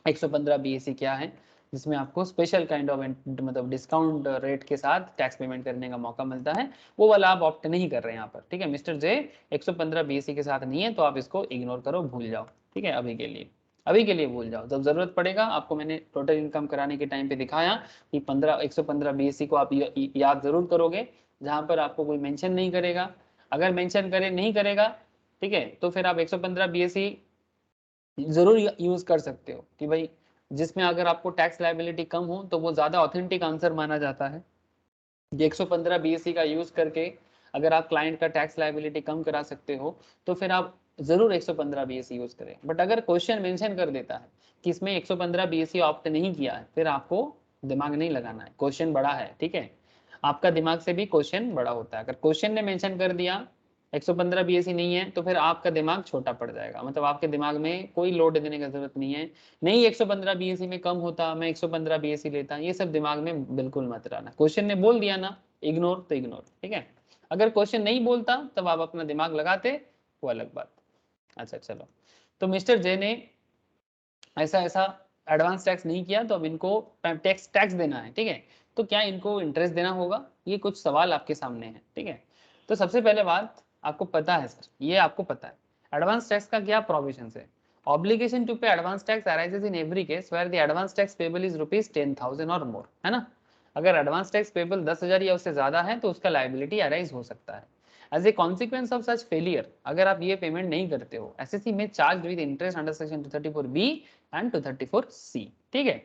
115 BSE क्या है, जिसमें आपको स्पेशल काइंड ऑफ मतलब डिस्काउंट रेट के साथ टैक्स पेमेंट करने का मौका मिलता है, वो वाला आप ऑप्ट नहीं कर रहे हैं यहाँ पर। ठीक है, मिस्टर जे 115 BSE के साथ नहीं है, तो आप इसको इग्नोर करो, भूल जाओ। ठीक है, अभी के लिए भूल जाओ। जब जरूरत पड़ेगा आपको, मैंने टोटल इनकम कराने के टाइम पे दिखाया कि 115 BSE को आप याद जरूर करोगे, जहां पर आपको कोई मेंशन नहीं करेगा। अगर मेंशन करे नहीं करेगा, ठीक है, तो फिर आप 115 BSE जरूर यूज कर सकते हो कि भाई जिसमें अगर आपको टैक्स लायबिलिटी कम हो तो वो ज्यादा ऑथेंटिक आंसर माना जाता है। ये 115 BSE का यूज करके अगर आप क्लाइंट का टैक्स लायबिलिटी कम करा सकते हो तो फिर आप जरूर 115 BSE यूज करें। बट अगर क्वेश्चन मेंशन कर देता है कि इसमें 115 BSE ऑप्ट नहीं किया है, फिर आपको दिमाग नहीं लगाना है, क्वेश्चन बड़ा है। ठीक है, आपका दिमाग से भी क्वेश्चन बड़ा होता है। अगर क्वेश्चन ने मेंशन कर दिया 115 BSE नहीं है, तो फिर आपका दिमाग छोटा पड़ जाएगा, मतलब आपके दिमाग में कोई लोड देने की जरूरत नहीं है। नहीं 115 BSE में कम होता, मैं 115 BSE लेता, ये सब दिमाग में बिल्कुल मत रहना। क्वेश्चन ने बोल दिया ना इग्नोर तो इग्नोर। ठीक है, अगर क्वेश्चन नहीं बोलता तब आप अपना दिमाग लगाते, वो अलग बात। अच्छा चलो, तो मिस्टर जे ने ऐसा ऐसा एडवांस टैक्स नहीं किया, तो अब इनको टैक्स देना है। ठीक है, तो क्या इनको इंटरेस्ट देना होगा? ये कुछ सवाल आपके सामने है। ठीक है, तो सबसे पहले बात आपको पता है सर, ये आपको पता है एडवांस टैक्स का क्या प्रोविजन है। Obligation to pay advance tax arises in every case where the advance tax payable is ₹10,000 और मोर, है ना। अगर एडवांस टैक्स पेबल 10,000 या उससे ज्यादा है तो उसका लायबिलिटी अराइज हो सकता है। As a consequence of such failure, अगर आप ये पेमेंट नहीं करते हो, एसएससी में charge with interest under section 234B and 234C। ठीक है,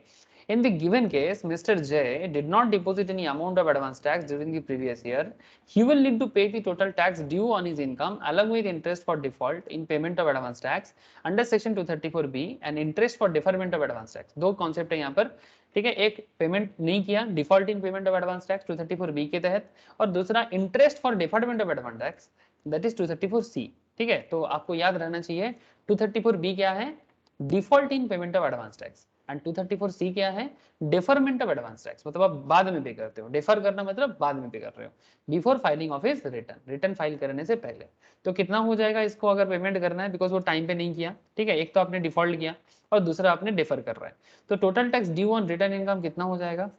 in the given case Mr. J did not deposit any amount of advance tax during the previous year, he will need to pay the total tax due on his income along with interest for default in payment of advance tax under section 234B and interest for deferment of advance tax। दो concept है यहाँ पर। ठीक है, एक payment नहीं किया, default in payment of advance tax 234B के तहत, और दूसरा interest for deferment of advance tax that is 234C। ठीक है, तो आपको याद रहना चाहिए 234B क्या है? Default in payment of advance tax, and 234C क्या है? डेफरमेंट ऑफ एडवांस टैक्स, मतलब आप बाद में पे करते हो। डेफर करना मतलब बाद में पे कर रहे हो, before filing of his return, return file करने से पहले। तो कितना हो जाएगा इसको अगर पेमेंट करना है, बिकॉज वो टाइम पे नहीं किया। ठीक है, एक तो आपने डिफॉल्ट किया और दूसरा आपने डेफर कर रहा है, तो total tax due on return income कितना हो जाएगा?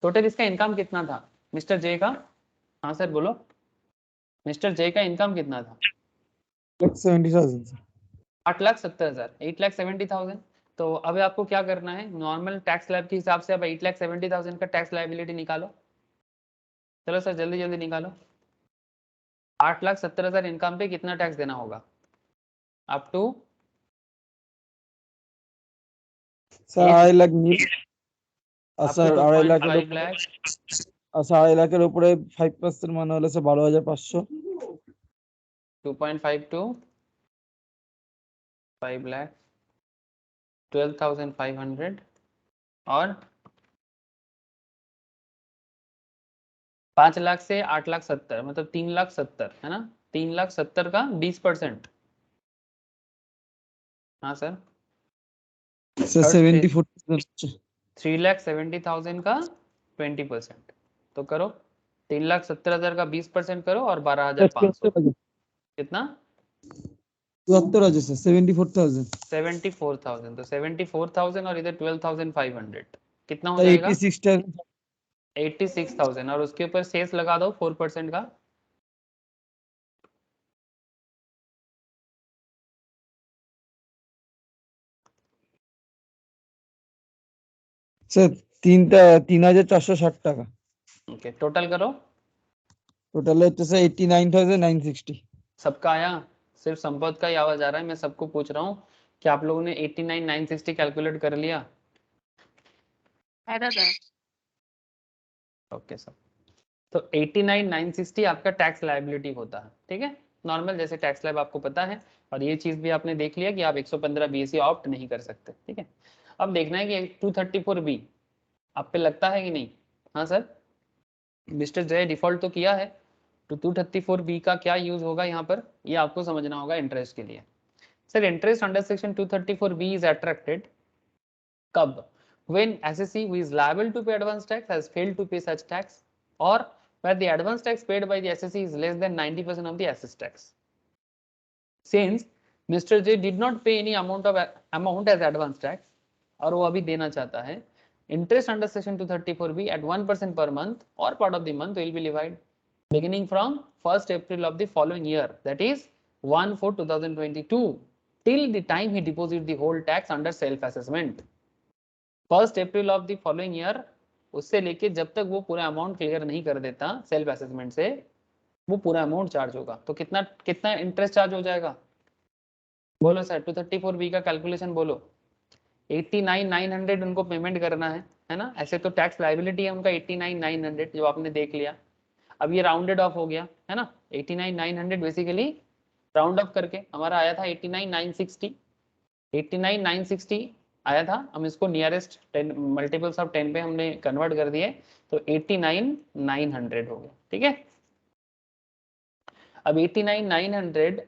टोटल इसका इनकम कितना था मिस्टर जे का? हाँ सर बोलो। मिस्टर जे का इनकम कितना था? 70,000 सर। 8,70,000, 8,70,000। तो अब आपको क्या करना है, नॉर्मल टैक्स स्लैब के हिसाब से अब 8,70,000 का टैक्स लायबिलिटी निकालो। चलो सर जल्दी जल्दी निकालो। 8,70,000 इनकम पे कितना टैक्स देना होगा? अप टू স্যার 2.5 লাখ নিয়ে স্যার 2.5 লাখের 2.5 উপরে লাখ। আচ্ছা 2.5 লাখের উপরে 5% মানে হলো স্যার 12,500। 2.5 to 5 लाख 12,500 और 5 लाख से 8,70,000 मतलब 3,70,000 है ना। 3,70,000 का 20%। हाँ सर। স্যার थर्ड 74,000 3,70,000 का 20%। तो करो 3,70,000 का 20% करो और 12,500 कितना? 74,000 স্যার 74,000 74,000। तो 74,000 और इधर 12,500 कितना हो স্যার जाएगा? 86,000 86,000 और उसके ऊपर सेस लगा दो 4% का। স্যার 3,460 টাকা। ओके टोटल करो। টোটাল হচ্ছে স্যার 89,960। सबका आया? सिर्फ संपत का ही आवाज आ रहा है। मैं सबको पूछ रहा हूँ कि आप लोगों ने 89,960 कैलकुलेट कर लिया? Okay sir. तो 89,960 आपका टैक्स लायबिलिटी होता है, ठीक है, नॉर्मल जैसे टैक्स लाइब आपको पता है। और ये चीज भी आपने देख लिया कि आप 115 बीएससी ऑप्ट नहीं कर सकते, ठीक है। अब देखना है कि 234 बी आप पे लगता है कि नहीं। हाँ सर, मिस्टर जय डिफॉल्ट तो किया है, तो 234 बी का क्या यूज होगा यहाँ पर, ये आपको समझना होगा इंटरेस्ट के लिए। Sir interest under section 234 B is attracted कब? when assessee who is liable to pay advance tax has failed to pay such tax, or where the advance tax paid by the assessee is less than 90% of the assessed tax. Since Mr. J did not pay any amount as advance tax और वो अभी देना चाहता है, interest under section 234B at 1% per month or part of the month will be levied beginning from 1st April of the following year, that is 1/4/2022 till the time he deposits the whole tax under self assessment. 1st April of the following year उससे लेके जब तक वो पूरा amount clear नहीं कर देता self assessment से, वो पूरा अमाउंट चार्ज होगा। तो कितना कितना इंटरेस्ट चार्ज हो जाएगा? बोलो सर 234 बी का कैलकुलेशन बोलो। 89,900 उनको पेमेंट करना है ना। ऐसे तो टैक्स लाइबिलिटी है उनका 89,900 जो आपने देख लिया। अब ये राउंडेड ऑफ हो गया है ना। 89,900 बेसिकली राउंड ऑफ करके हमारा आया था 89,960। 89,960 आया था, हम इसको नियरेस्ट 10 मल्टीपल्स ऑफ 10 पे हमने कन्वर्ट कर दिए, तो 89,900 हो गया, ठीक है। अब 89,900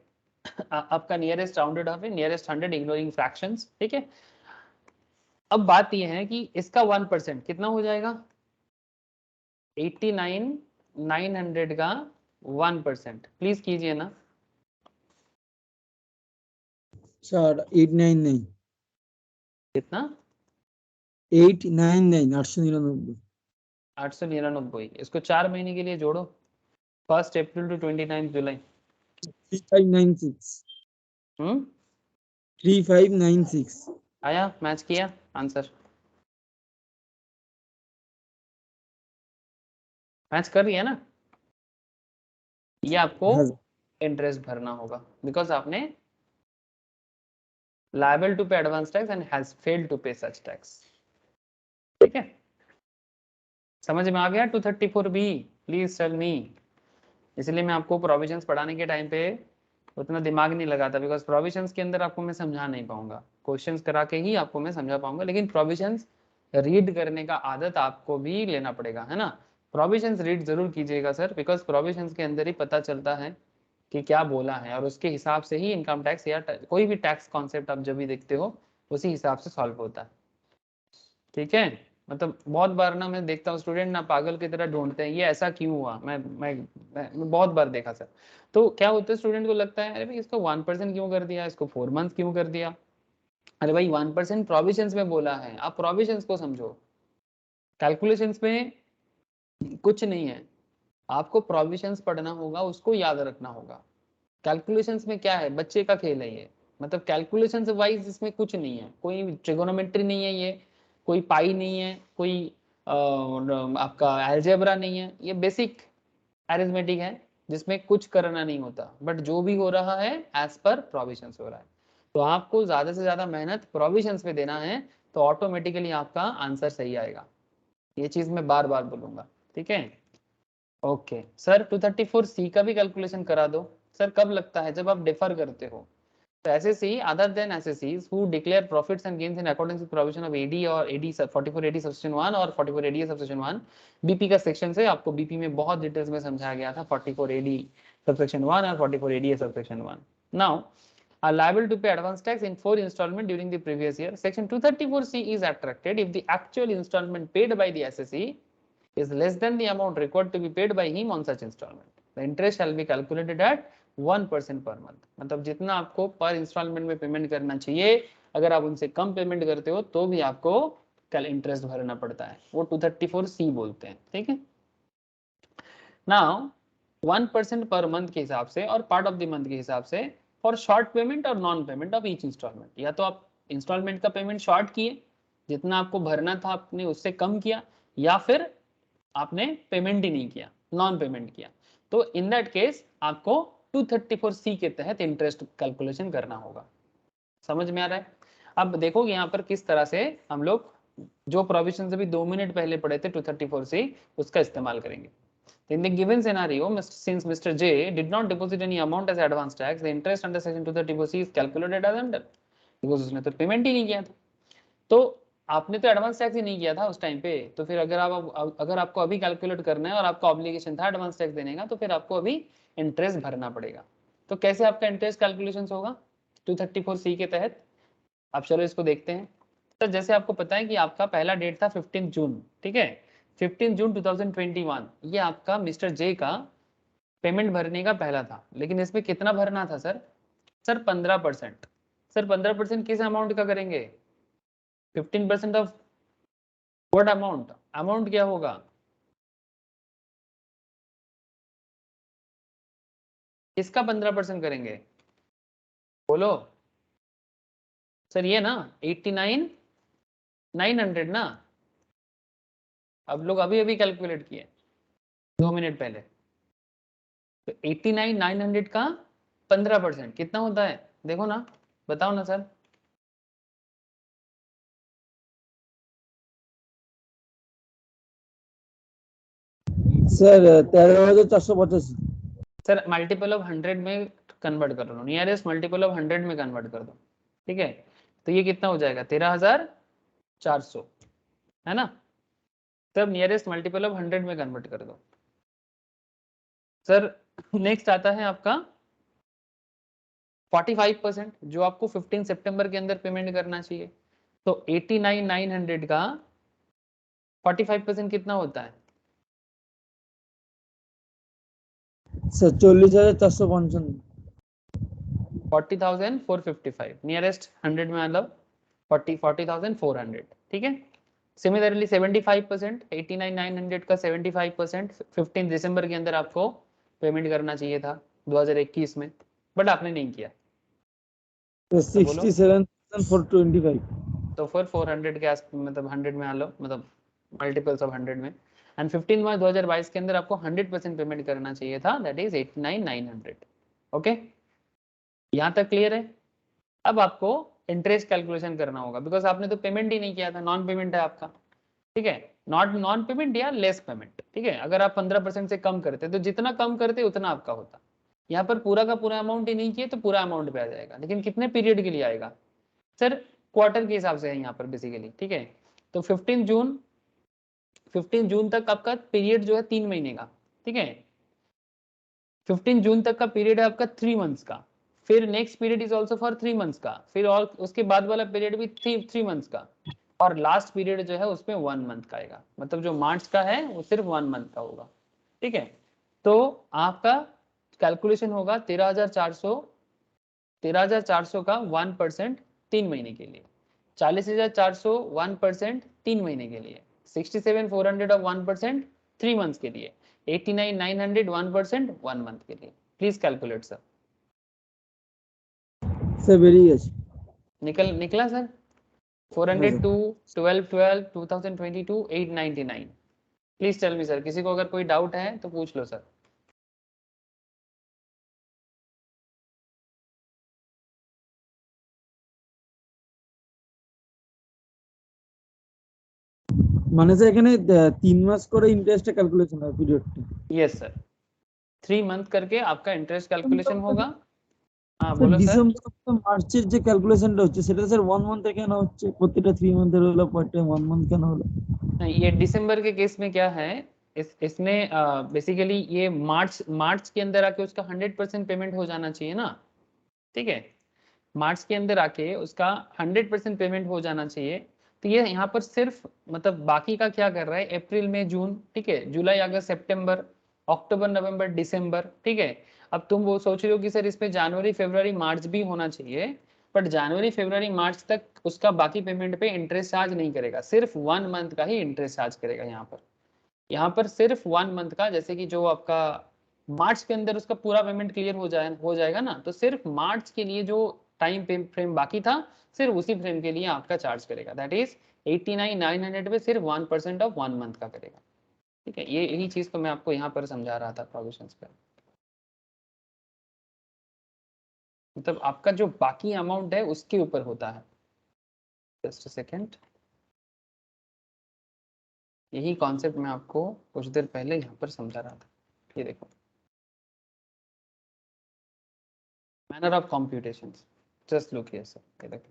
आपका नियरेस्ट राउंडेड ऑफ है, नियरेस्ट 100 इग्नोरिंग फ्रैक्शंस, ठीक है। अब बात यह है कि इसका 1% कितना हो जाएगा? 89,900 का 1% प्लीज कीजिए ना। স্যার 899 कितना? 899 899 899। इसको 4 महीने के लिए जोड़ो, 1 अप्रैल टू 29 जुलाई। 3596 3596 आया? मैच किया आंसर? मैच कर रही है ना। ये आपको हाँ इंटरेस्ट भरना होगा बिकॉज आपने liable to pay advance tax and has failed to pay such tax, ठीक है। समझ में आ गया 234 बी? प्लीज टेल मी। इसलिए मैं आपको प्रोविजंस पढ़ाने के टाइम पे उतना दिमाग नहीं लगाता, बिकॉज प्रोविजंस के अंदर आपको मैं समझा नहीं पाऊंगा, क्वेश्चंस करा के ही आपको मैं समझा पाऊंगा। लेकिन प्रोविजंस रीड करने का आदत आपको भी लेना पड़ेगा, है ना। प्रोविजंस रीड जरूर कीजिएगा सर, बिकॉज प्रोविजंस के अंदर ही पता चलता है कि क्या बोला है, और उसके हिसाब से ही इनकम टैक्स या कोई भी टैक्स कॉन्सेप्ट आप जब भी देखते हो उसी हिसाब से सॉल्व होता है, ठीक है। मतलब बहुत बार ना मैं देखता हूँ स्टूडेंट ना पागल की तरह ढूंढते हैं ये ऐसा क्यों हुआ। मैं बहुत बार देखा सर। तो क्या होता है, स्टूडेंट को लगता है अरे भाई इसको 1% क्यों कर दिया, इसको 4 मंथ क्यों कर दिया। अरे भाई 1% प्रोविजंस में बोला है, आप प्रोविजंस को समझो, कैलकुलेशंस में कुछ नहीं है। आपको प्रोविजंस पढ़ना होगा, उसको याद रखना होगा। कैलकुलेशंस में क्या है, बच्चे का खेल है ये, मतलब कैलकुलेशंस वाइज इसमें कुछ नहीं है, कोई ट्रिगोनोमेट्री नहीं है, ये कोई पाई नहीं है, कोई आपका अलजेब्रा नहीं है, ये बेसिक अरिथमेटिक है जिसमें कुछ करना नहीं होता, बट जो भी हो रहा है एज पर प्रोविजंस हो रहा है। तो आपको ज्यादा से ज्यादा मेहनत प्रोविजंस पे देना है, तो ऑटोमेटिकली आपका आंसर सही आएगा। ये चीज मैं बार बार बोलूंगा, ठीक है। ओके सर, 234C का भी कैलकुलेशन करा दो। सर कब लगता है, जब आप डिफर करते हो। तो एसएससी अदर देन एसएससीज who declare profits and gains in according to provision of AD or AD 4480 subsection 1 or 4480 subsection 1 BP का सेक्शन से, आपको बीपी में बहुत डिटेल्स में समझाया गया था 4480 subsection 1 or 4480 subsection 1। Now are liable to pay advance tax in 4 installment during the previous year. Section 234C is attracted if the actual installment paid by the SSE is less than the amount required to be paid by him on such installment. The interest shall be calculated at 1% per month. मतलब जितना आपको पर instalment में payment करना चाहिए, अगर आप उनसे कम पेमेंट करते हो तो भी आपको कल इंटरेस्ट भरना पड़ता है, वो 234C बोलते हैं, ठीक है। नाउ 1% पर मंथ के हिसाब से और पार्ट ऑफ द मंथ के हिसाब से फॉर शॉर्ट पेमेंट और non payment of each installment. या तो आप इंस्टॉलमेंट का पेमेंट शॉर्ट किए, जितना आपको भरना था आपने उससे कम किया, या फिर आपने पेमेंट ही नहीं किया, नॉन पेमेंट किया, तो इन दैट केस आपको 234C के तहत इंटरेस्ट कैलकुलेशन करना होगा। समझ में आ रहा है। अब देखोगे यहाँ पर किस तरह से हम लोग जो प्रोविजन अभी 2 मिनट पहले पढ़े थे 234C, उसका इस्तेमाल करेंगे। In the given scenario, since Mr. J did not deposit any amount as advance tax, the interest under section 234C is calculated as under, because उसने तो पेमेंट ही नहीं किया था। तो आपने तो एडवांस टैक्स ही नहीं किया था उस टाइम पे, तो फिर अगर आपको अभी कैलकुलेट करना है और आपका ऑब्लिगेशन था एडवांस टैक्स देने का, तो फिर आपको अभी इंटरेस्ट भरना पड़ेगा। तो कैसे आपका इंटरेस्ट कैलकुलेशन होगा 234C के तहत, आप चलो इसको देखते हैं। तो जैसे आपको पता है कि आपका पहला डेट था 15 जून, ठीक है, 15 जून 2021, ये आपका मिस्टर जे का पेमेंट भरने का पहला था। लेकिन इसमें कितना भरना था सर? सर 15%। सर 15% किस अमाउंट का करेंगे? 15% ऑफ व्हाट अमाउंट? अमाउंट क्या होगा? किसका 15% करेंगे? बोलो सर। ये ना 89,900 ना, अब लोग अभी अभी कैलकुलेट किए 2 मिनट पहले। तो 89,900 का 15% कितना होता है? देखो ना, बताओ ना sir. Sir 13,485। Sir multiple of 100 में कन्वर्ट कर लो, नियरेस्ट मल्टीपल ऑफ 100 में कन्वर्ट कर दो, ठीक है। तो ये कितना हो जाएगा? 13,400, है ना। तब नियरेस्ट मल्टीपल ऑफ 100 में कन्वर्ट कर दो। सर नेक्स्ट आता है आपका 45%, जो आपको 15 सितंबर के अंदर पेमेंट करना चाहिए। तो 89,900 का 45% कितना होता है? सर 40,455। 40,455, नियरेस्ट 100 में मतलब 40,400, ठीक है। सिमिलरली 75%, 89,900 का 75% 15 दिसंबर के अंदर आपको पेमेंट करना चाहिए था 2021 में, बट आपने नहीं किया। तो 67,425। तो फिर 400 के आस मतलब 100 में आ लो, मतलब मल्टीपल्स ऑफ 100 में। एंड 15 मार्च 2022 के अंदर आपको 100% पेमेंट करना चाहिए था, दैट इज 89,900। ओके, यहाँ तक क्लियर है। अब आपको इंटरेस्ट कैलकुलेशन करना होगा, बिकॉज आपने तो पेमेंट ही नहीं किया था, नॉन पेमेंट है आपका, ठीक है। नॉन पेमेंट या लेस पेमेंट, ठीक है। अगर आप 15% से कम करते तो जितना कम करते उतना आपका होता। यहाँ पर पूरा का पूरा अमाउंट ही नहीं किए तो पूरा अमाउंट पे आ जाएगा, लेकिन कितने पीरियड के लिए आएगा सर? क्वार्टर के हिसाब से है यहाँ पर बेसिकली, ठीक है। तो 15 जून तक आपका पीरियड जो है 3 महीने का, ठीक है। 15 जून तक का पीरियड है आपका 3 मंथ्स का, फिर next period is also for 3 months का, फिर और उसके बाद वाला पीरियड भी 3 मंथ्स का, और लास्ट पीरियड जो है उसमें 1 मंथ का आएगा। मतलब जो मार्च का है वो सिर्फ 1 मंथ का होगा, ठीक है। तो आपका कैलकुलेशन होगा 13,400 का 1% 3 महीने के लिए, 40,400 1% 3 महीने के लिए, 67,400 ऑफ 1% 3 मंथ्स के लिए, 89,900 1% 1 मंथ के लिए। Please calculate sir. Sir very yes निकला sir 402 12 2022 899। Please tell me sir, किसी को अगर कोई डाउट है तो पूछ लो सर। মানে স্যার এখানে 3 মাস করে ইন্টারেস্ট ক্যালকুলেশন হয় পিরিয়ডটা। यस सर 3 मंथ करके आपका इंटरेस्ट कैलकुलेशन होगा। हाँ স্যার बोलो सर। ডিসেম্বর তো মার্চের যে ক্যালকুলেশনটা হচ্ছে সেটা স্যার 1 মান্থে কেন হচ্ছে? প্রত্যেকটা 3 মান্থের হলো পরে 1 মান্থ কেন হলো? नहीं, ये दिसंबर के केस में क्या है, इसमें बेसिकली ये मार्च के अंदर आके उसका 100% पेमेंट हो जाना चाहिए ना, ठीक है। मार्च के अंदर आके उसका 100% पेमेंट हो जाना चाहिए। तो ये यहाँ पर सिर्फ मतलब बाकी का क्या कर रहा है, अप्रैल मई जून, ठीक है, जुलाई अगस्त सितंबर अक्टूबर नवंबर दिसंबर, ठीक है। अब तुम वो सोच रहे हो कि सर इसमें जनवरी फरवरी मार्च भी होना चाहिए, बट जनवरी फरवरी मार्च तक उसका बाकी पेमेंट पे इंटरेस्ट चार्ज नहीं करेगा, सिर्फ 1 मंथ का ही इंटरेस्ट चार्ज करेगा। यहाँ पर सिर्फ 1 मंथ का, जैसे कि जो आपका मार्च के अंदर उसका पूरा पेमेंट क्लियर हो जाएगा ना, तो सिर्फ मार्च के लिए जो टाइम फ्रेम बाकी था सिर्फ उसी फ्रेम के लिए आपका चार्ज करेगा, दैट इज 89,900 पे सिर्फ 1% ऑफ 1 मंथ का करेगा, ठीक है। ये यही चीज को मैं आपको यहाँ पर समझा रहा था प्रोविजंस पे। मतलब आपका जो बाकी अमाउंट है उसके ऊपर होता है। जस्ट अ सेकेंड, यही कॉन्सेप्ट मैं आपको कुछ देर पहले यहाँ पर समझा रहा था। ये देखो, manner of computations, just look here sir. ये देखो,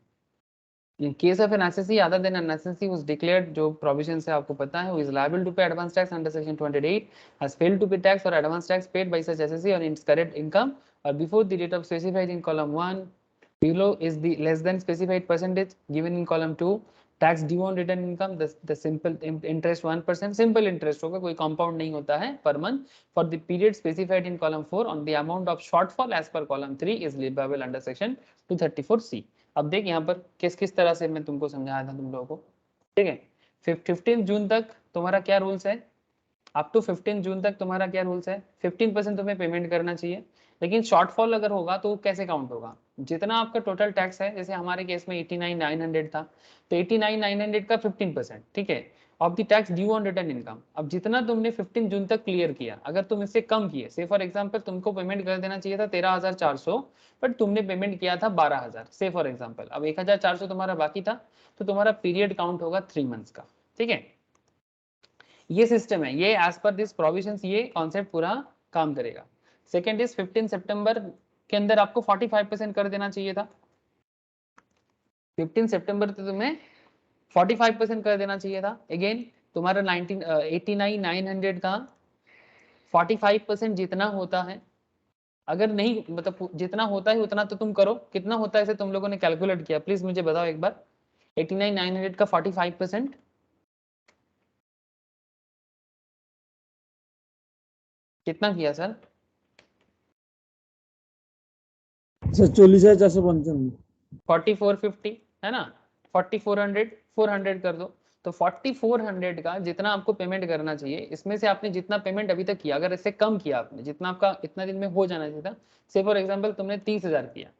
in case of an assessee other than an assessee who's declared, जो provisions है आपको पता है, who is liable to pay advance tax under section 28 has failed to pay tax or advance tax paid by such assessee on its current income or before the date of specified in column 1 below is the less than specified percentage given in column 2, tax due on return income, the simple interest 1%, simple interest होगा, कोई compound नहीं होता है, per month for the period specified in column 4 on the amount of shortfall as per column 3 is liable under section 234C। अब देख यहाँ पर किस किस तरह से मैं तुमको समझाया था तुम लोगों को, ठीक है। 15 जून तक तुम्हारा क्या रूल्स है, अप टू 15 जून तक तुम्हारा क्या रूल्स है, 15% तुम्हें पेमेंट करना चाहिए। लेकिन शॉर्टफॉल अगर होगा तो कैसे काउंट होगा, जितना आपका टोटल टैक्स है, जैसे हमारे केस में 89,900 था, तो 89,900 का 15%, ठीक है, of the tax due on return income. अब जितना तुमने 15 जून तक क्लियर किया, अगर तुम इससे कम किए, से फॉर एग्जांपल तुमको पेमेंट कर देना चाहिए था 13,400, बट तुमने पेमेंट किया था 12,000, से फॉर एग्जांपल, अब 1,400 तुम्हारा बाकी था, तो तुम्हारा पीरियड काउंट होगा 3 मंथ्स का, ठीक है। ये सिस्टम है, ये एज पर दिस प्रोविजंस ये कॉन्सेप्ट पूरा काम करेगा। सेकेंड इज 15 सितंबर के अंदर आपको 45% कर देना चाहिए था, 15 सितंबर तक तुम्हें 45% कर देना चाहिए था। अगेन तुम्हारा 89,900 का 45% जितना होता है, अगर नहीं मतलब जितना होता है उतना तो तुम करो, कितना होता है इसे तुम लोगों ने कैलकुलेट किया, प्लीज मुझे बताओ एक बार। 89,900 का 45% कितना किया सर? सर 40,455 4450 है ना, 4400 400 कर दो, तो 4400 का जितना आपको पेमेंट करना चाहिए, इसमें से आपने जितना पेमेंट अभी तक किया, अगर इससे कम किया आपने, जितना आपका इतना दिन में हो जाना चाहिए था, से फॉर एग्जांपल तुमने 30,000 किया,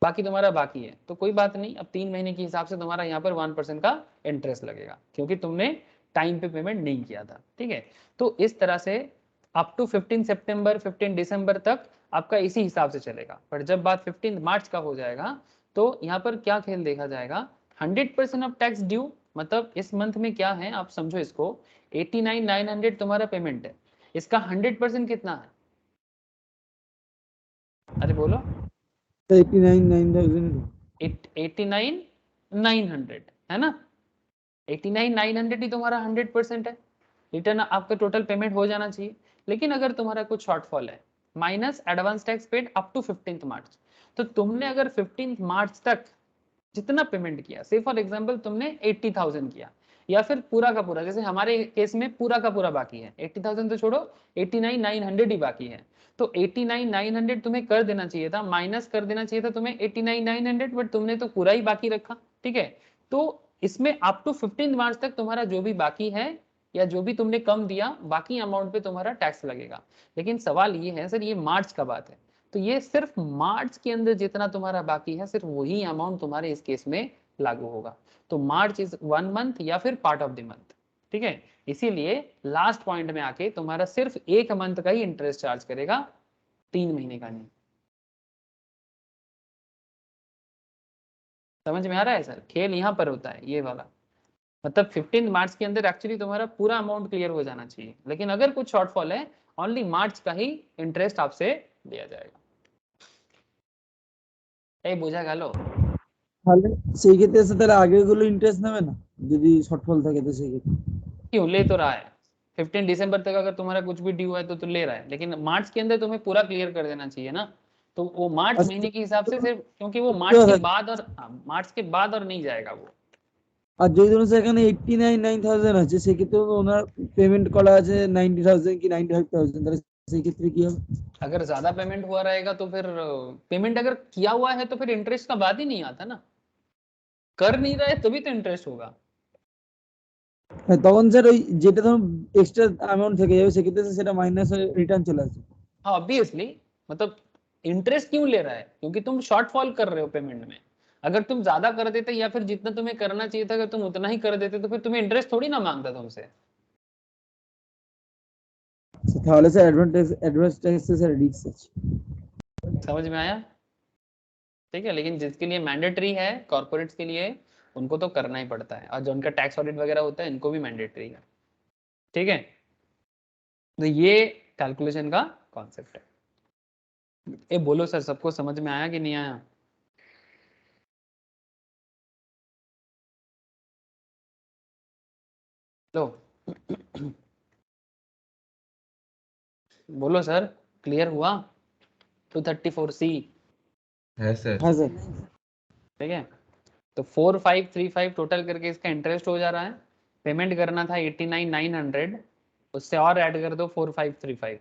बाकी तुम्हारा बाकी है, तो कोई बात नहीं, अब 3 महीने के हिसाब से तुम्हारा यहाँ पर 1% का इंटरेस्ट लगेगा, क्योंकि तुमने टाइम पे पेमेंट नहीं किया था, ठीक है। तो इस तरह से अप टू 15 सितंबर 15 दिसंबर तक आपका इसी हिसाब से चलेगा। पर जब बात 15 मार्च का हो जाएगा, तो यहाँ पर क्या खेल देखा जाएगा, 100% ऑफ टैक्स ड्यू, मतलब इस मंथ में क्या है आप समझो इसको, 89,900 तुम्हारा पेमेंट है, इसका 100% कितना है, अरे बोलो। 89,900 89,900 है ना, 89,900 ही तुम्हारा 100% है, रिटर्न आपका टोटल पेमेंट हो जाना चाहिए। लेकिन अगर तुम्हारा कुछ शॉर्टफॉल है, minus advance tax paid up to 15 March, तो तुमने अगर 15 मार्च तक जितना पेमेंट किया, से फॉर एग्जांपल तुमने 80,000 किया, या फिर पूरा का पूरा, जैसे हमारे केस में पूरा का पूरा बाकी है, 80,000 तो छोड़ो, 89,900 ही बाकी है, तो 89,900 तुम्हें कर देना चाहिए था, माइनस कर देना चाहिए था तुम्हें 89,900, बट तुमने तो पूरा ही बाकी रखा, ठीक है। तो इसमें अप टू 15 मार्च तक तुम्हारा जो भी बाकी है या जो भी तुमने कम दिया बाकी अमाउंट पे तुम्हारा टैक्स लगेगा। लेकिन सवाल ये है सर, ये मार्च का बात है, तो ये सिर्फ मार्च के अंदर जितना तुम्हारा बाकी है सिर्फ वही अमाउंट तुम्हारे इस केस में लागू होगा। तो मार्च इज 1 मंथ या फिर पार्ट ऑफ द मंथ, ठीक है। इसीलिए लास्ट पॉइंट में आके तुम्हारा सिर्फ 1 मंथ का ही इंटरेस्ट चार्ज करेगा, 3 महीने का नहीं। समझ में आ रहा है सर, खेल यहाँ पर होता है ये वाला। मतलब 15 मार्च के अंदर एक्चुअली तुम्हारा पूरा अमाउंट क्लियर हो जाना चाहिए, लेकिन अगर कुछ शॉर्टफॉल है ओनली मार्च का ही इंटरेस्ट आपसे लिया जाएगा। এই বোঝা গেল? তাহলে সেই ক্ষেত্রে এসে তাহলে আগের গুলো ইন্টারেস্ট নেবে না যদি শর্টফল থাকে তো সেই ক্ষেত্রে क्यों ले तो रहा है 15 दिसंबर तक, अगर तुम्हारा कुछ भी ड्यू है तो ले रहा है, लेकिन मार्च के अंदर तुम्हें पूरा क्लियर कर देना चाहिए ना। तो वो मार्च अच्छा, महीने के हिसाब से तो- सिर्फ, क्योंकि वो मार्च के बाद और मार्च के बाद और नहीं जाएगा वो। আর যদি ধরুন সেখানে 89,000 আছে সেক্ষেত্রে তো ওনার পেমেন্ট করা আছে 90,000 কি 95,000 তাহলে সেই ক্ষেত্রে কি হবে? अगर ज्यादा पेमेंट हुआ रहेगा तो फिर पेमेंट अगर किया हुआ है तो फिर इंटरेस्ट का बात ही नहीं आता ना, कर नहीं रहा है तभी तो इंटरेस्ट होगा। হ্যাঁ, তখন স্যার ওই যেটা ধরুন এক্সট্রা অ্যামাউন্ট থেকে যাবে সেক্ষেত্রে সেটা মাইনাস হয়ে রিটার্ন চলে আসবে। हाँ ऑब्वियसली, मतलब इंटरेस्ट क्यों ले रहा है, क्योंकि तुम शॉर्टफॉल कर रहे हो पेमेंट में। अगर तुम ज्यादा कर देते या फिर जितना तुम्हें करना चाहिए था अगर तुम उतना ही कर देते तो फिर तुम्हें इंटरेस्ट थोड़ी ना मांगता तुमसे। তাহলে স্যার অ্যাডভান্স ট্যাক্সে স্যার রিস্ক আছে। समझ में आया? ठीक है, लेकिन जिसके लिए मैंडेटरी है कॉर्पोरेट्स के लिए उनको तो करना ही पड़ता है, और जो उनका टैक्स ऑडिट वगैरह होता है इनको भी मैंडेटरी है, ठीक है। तो ये कैलकुलेशन का कॉन्सेप्ट है। ये बोलो सर, सबको समझ में आया कि नहीं आया? लो बोलो सर, क्लियर हुआ 234C? है सर। हाँ सर। ठीक है, तो 4535 टोटल करके इसका इंटरेस्ट हो जा रहा है। पेमेंट करना था 89,900, उससे और ऐड कर दो 4535,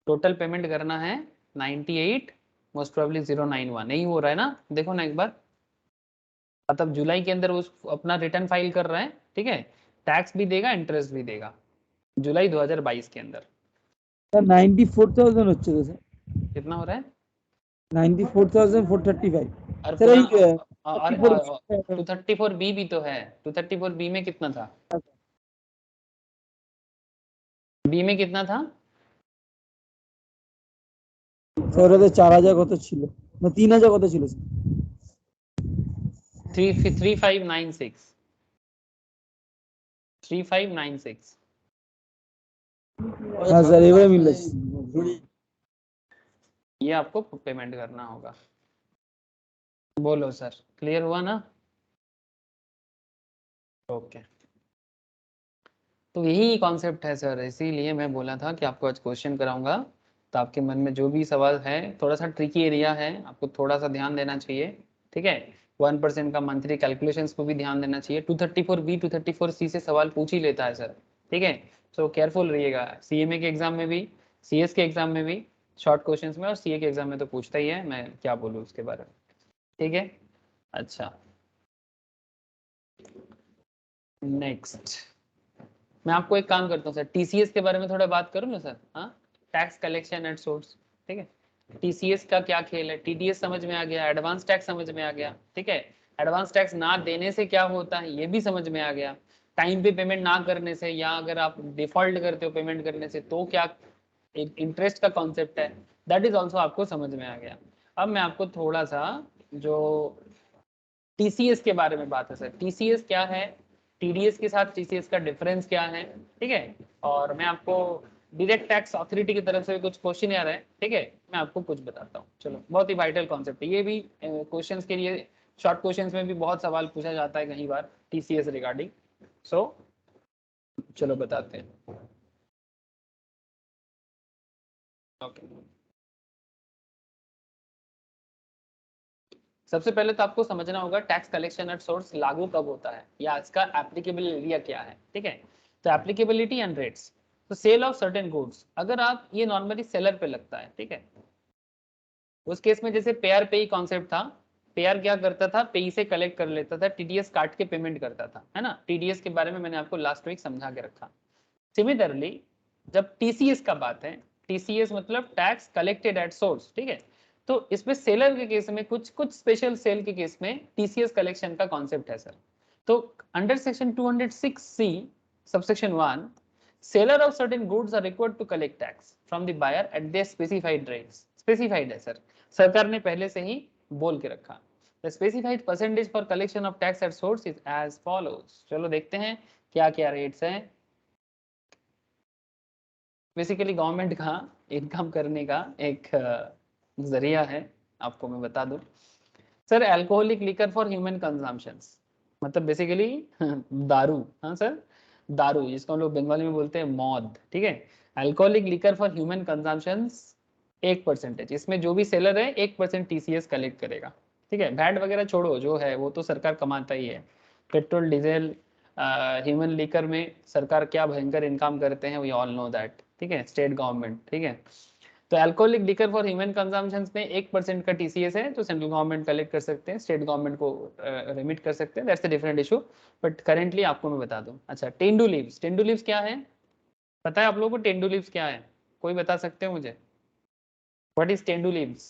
टोटल पेमेंट करना है 98 मोस्ट प्रोबेबली 091, यही हो रहा है ना? देखो ना एक बार, मतलब जुलाई के अंदर उस अपना रिटर्न फाइल कर रहा है, ठीक है, टैक्स भी देगा इंटरेस्ट भी देगा जुलाई 2022 के अंदर। স্যার 94,000 হচ্ছে তো স্যার, कितना हो रहा है? 94,435 और স্যার এই और 234B भी तो है, 234B में कितना था? बी में कितना था? স্যার ওটা 4,000 কত ছিল না 3,000 কত ছিল স্যার? 3596 3596। হ্যাঁ স্যার এবারে মিলছে। ये आपको पेमेंट करना होगा। बोलो सर, क्लियर हुआ ना? ओके, तो यही कॉन्सेप्ट है सर, इसीलिए मैं बोला था कि आपको आज क्वेश्चन कराऊंगा, तो आपके मन में जो भी सवाल है, थोड़ा सा ट्रिकी एरिया है, आपको थोड़ा सा ध्यान देना चाहिए, ठीक है। 1% का मंथली कैलकुलेशंस को भी ध्यान देना चाहिए। 234B 234C से सवाल पूछ ही लेता है सर, ठीक है। तो केयरफुल रहिएगा, CMA के एग्जाम में भी, CS के एग्जाम में भी, शॉर्ट क्वेश्चंस में, और CA के एग्जाम में तो पूछता ही है, मैं क्या बोलूँ उसके बारे में, ठीक है। अच्छा, नेक्स्ट मैं आपको एक काम करता हूँ सर, TCS के बारे में थोड़ा बात करूँ ना सर? हाँ, टैक्स कलेक्शन एट सोर्स, ठीक है। TCS का क्या खेल है? TDS समझ में आ गया, एडवांस टैक्स समझ में आ गया, ठीक है। एडवांस टैक्स ना देने से क्या होता है ये भी समझ में आ गया, टाइम पे पेमेंट ना करने से, या अगर आप डिफॉल्ट करते हो पेमेंट करने से तो क्या इंटरेस्ट का कॉन्सेप्ट है, दैट इज ऑल्सो आपको समझ में आ गया। अब मैं आपको थोड़ा सा जो TCS के बारे में बात है सर, TCS क्या है, TDS के साथ TCS का डिफरेंस क्या है, ठीक है। और मैं आपको डायरेक्ट टैक्स अथॉरिटी की तरफ से कुछ क्वेश्चन आ रहे हैं, ठीक है, मैं आपको कुछ बताता हूँ। चलो, बहुत ही वाइटल कॉन्सेप्ट है ये भी, क्वेश्चंस के लिए शॉर्ट क्वेश्चंस में भी बहुत सवाल पूछा जाता है कई बार TCS रिगार्डिंग। सो चलो बताते हैं। ओके, सबसे पहले तो आपको समझना होगा टैक्स कलेक्शन एट सोर्स लागू कब होता है, या इसका एप्लीकेबल एरिया क्या है, ठीक है। तो एप्लीकेबिलिटी एंड रेट्स, तो सेल ऑफ सर्टेन गुड्स, अगर आप, ये नॉर्मली सेलर पे लगता है, ठीक है। उस केस में जैसे पेयर पे ही कॉन्सेप्ट था, पेयर क्या करता था, पेई से कलेक्ट कर लेता था, टीडीएस काट के पेमेंट करता था, है ना। टीडीएस के बारे में मैंने आपको लास्ट वीक समझा के रखा। सिमिलरली जब टीसीएस का बात है, टीसीएस मतलब टैक्स कलेक्टेड एट सोर्स, ठीक है। तो इसमें सेलर के केस में कुछ स्पेशल सेल के केस में टीसीएस कलेक्शन का कॉन्सेप्ट है सर। तो under section 206C subsection 1, seller of certain goods are required to collect tax from the buyer at their specified rates. Specified है सर, सरकार ने पहले से ही बोल के रखा। The specified percentage for collection of tax at source is as follows. चलो देखते हैं क्या क्या रेट्स हैं। बेसिकली गवर्नमेंट का इनकम करने का एक जरिया है, आपको मैं बता दूं sir. Alcoholic liquor for human consumptions मतलब बेसिकली दारू, हाँ सर, दारू जिसको हम लोग बंगाली में बोलते हैं मौद, ठीक है। Alcoholic liquor for human consumptions 1%, इसमें जो भी सेलर है 1% टीसीएस कलेक्ट करेगा, ठीक है। वैट वगैरह छोड़ो, जो है वो तो सरकार कमाता ही है। पेट्रोल, डीजल, ह्यूमन लिकर में सरकार क्या भयंकर इनकम करते हैं, वी ऑल नो दैट, ठीक है, स्टेट गवर्नमेंट, ठीक है। तो alcoholic liquor for human consumption में 1% का टीसीएस है, तो सेंट्रल गवर्नमेंट कलेक्ट कर सकते हैं, स्टेट गवर्नमेंट को रिमिट कर सकते हैं, that's a different issue. But currently आपको मैं बता दूं। अच्छा, टेंडू लीव्स, टेंडू लीव्स क्या है पता है आप लोगों को? टेंडू लीव्स क्या है, कोई बता सकते हो मुझे? What is tendu leaves?